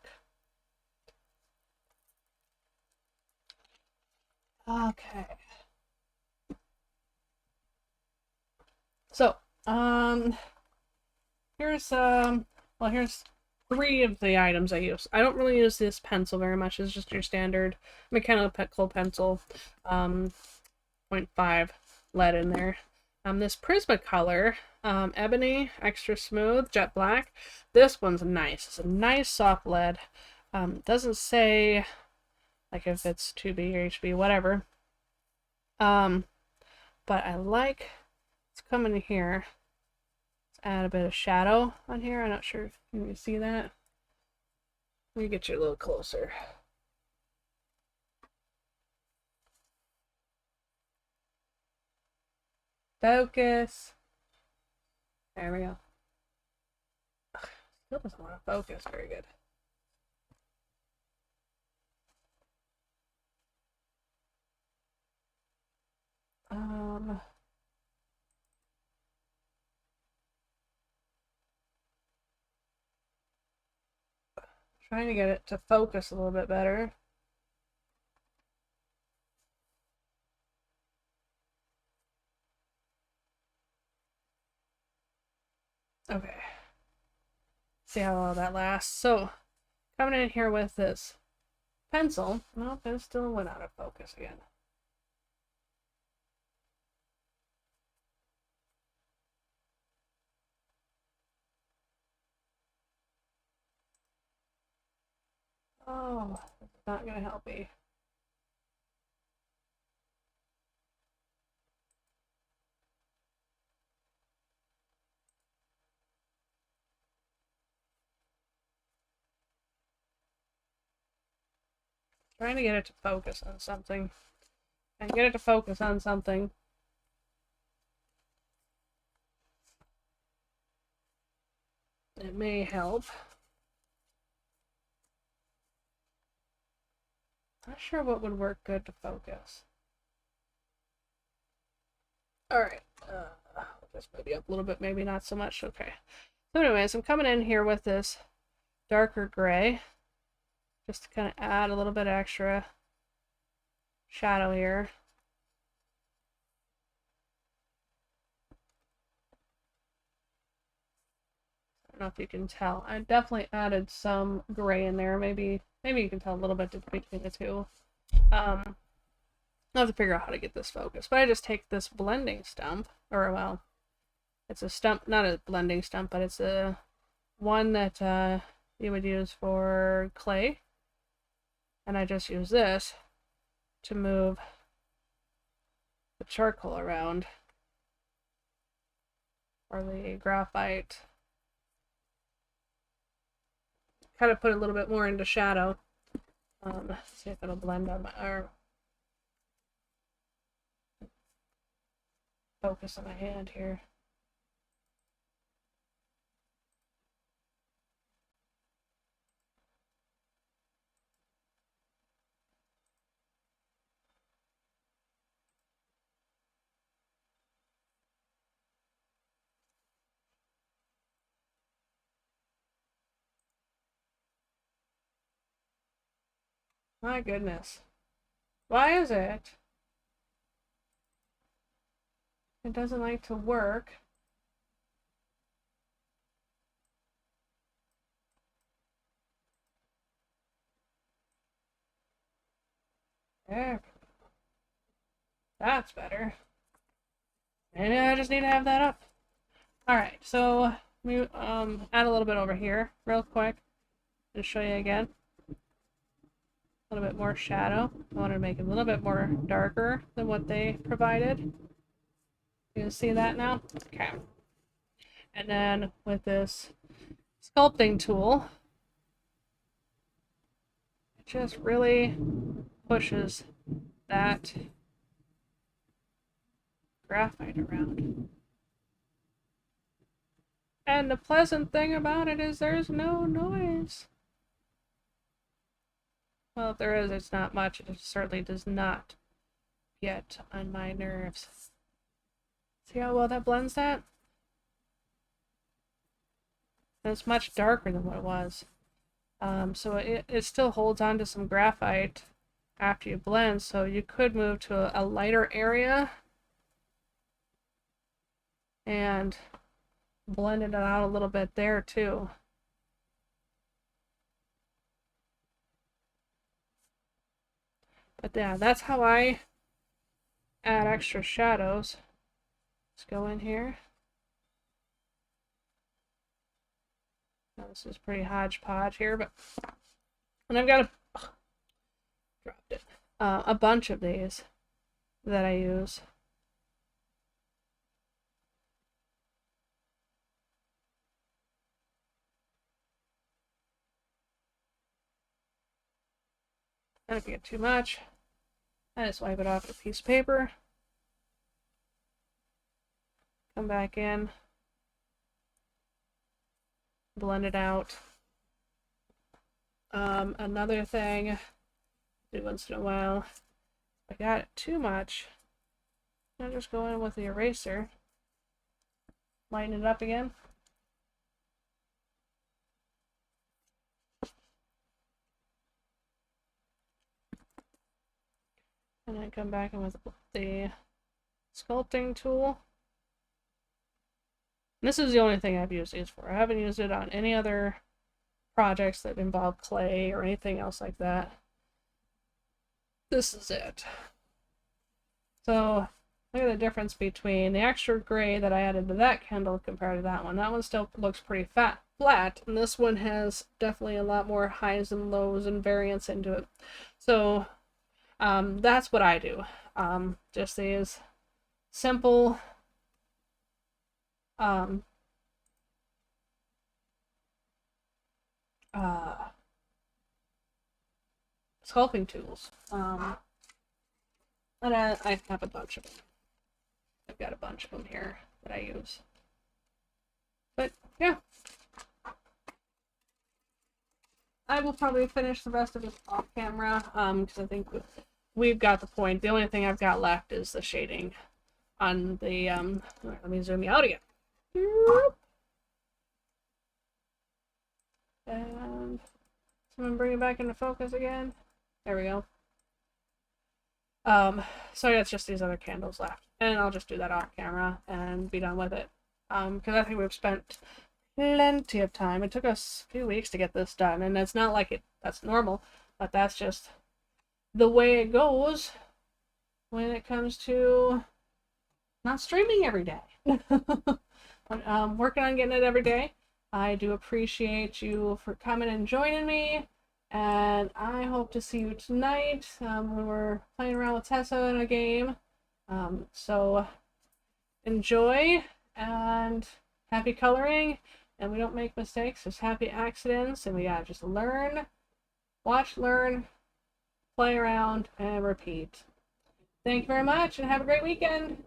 Okay. So, here's here's 3 of the items I use. I don't really use this pencil very much. It's just your standard mechanical pencil, 0.5 lead in there. This Prismacolor, ebony, extra smooth, jet black. This one's nice. It's a nice soft lead. Doesn't say like if it's 2B or HB, whatever. But I like it's coming here. It's add a bit of shadow on here. I'm not sure if you can see that. Let me get you a little closer. Focus. There we go. Still doesn't want to focus very good. Trying to get it to focus a little bit better. Okay. See how long that lasts. So, coming in here with this pencil. Nope, it still went out of focus again. Oh, that's not going to help me. Trying to get it to focus on something. And get it to focus on something. It may help. Not sure what would work good to focus. Alright. Just maybe up a little bit, maybe not so much. Okay. So anyways, I'm coming in here with this darker gray. Just to kind of add a little bit extra shadow here. I don't know if you can tell. I definitely added some gray in there. Maybe you can tell a little bit between the two. I'll have to figure out how to get this focused. But I just take this blending stump, or well, it's a stump, not a blending stump, but it's a one that you would use for clay. And I just use this to move the charcoal around, or the graphite. Kind of put a little bit more into shadow. Let's see if it'll blend on my arm. Focus on my hand here. My goodness. Why is it? It doesn't like to work. There. That's better. And I just need to have that up. Alright, so we add a little bit over here real quick. Just show you again. A little bit more shadow. I wanted to make it a little bit more darker than what they provided. You can see that now? Okay. And then with this sculpting tool, it just really pushes that graphite around. And the pleasant thing about it is there's no noise. Well, if there is, it's not much. It certainly does not get on my nerves. See how well that blends that? It's much darker than what it was. So it still holds on to some graphite after you blend, so you could move to a lighter area and blend it out a little bit there too. But yeah, that's how I add extra shadows. Let's go in here. Now, this is pretty hodgepodge here, but and I've got dropped it. A bunch of these that I use. And if you get too much, I just wipe it off with a piece of paper. Come back in. Blend it out. Another thing, do once in a while, if I got it too much, I'll just go in with the eraser, lighten it up again. And then come back in with the sculpting tool. And this is the only thing I've used these for. I haven't used it on any other projects that involve clay or anything else like that. This is it. So look at the difference between the extra gray that I added to that candle compared to that one. That one still looks pretty flat, and this one has definitely a lot more highs and lows and variance into it. So that's what I do. Just these simple sculpting tools. And I have a bunch of them. I've got a bunch of them here that I use. But yeah, I will probably finish the rest of it off camera, because I think we've got the point. The only thing I've got left is the shading on the let me zoom you out again. And someone bring it back into focus again. There we go. So yeah, it's just these other candles left, and I'll just do that off camera and be done with it. Because I think we've spent plenty of time. It took us a few weeks to get this done, and it's not like that's normal, but that's just the way it goes when it comes to not streaming every day. I'm working on getting it every day. I do appreciate you for coming and joining me, and I hope to see you tonight when we're playing around with Tessa in a game. So enjoy, and happy coloring, and we don't make mistakes, there's happy accidents, and we gotta just learn, watch, learn, play around, and repeat. Thank you very much, and have a great weekend.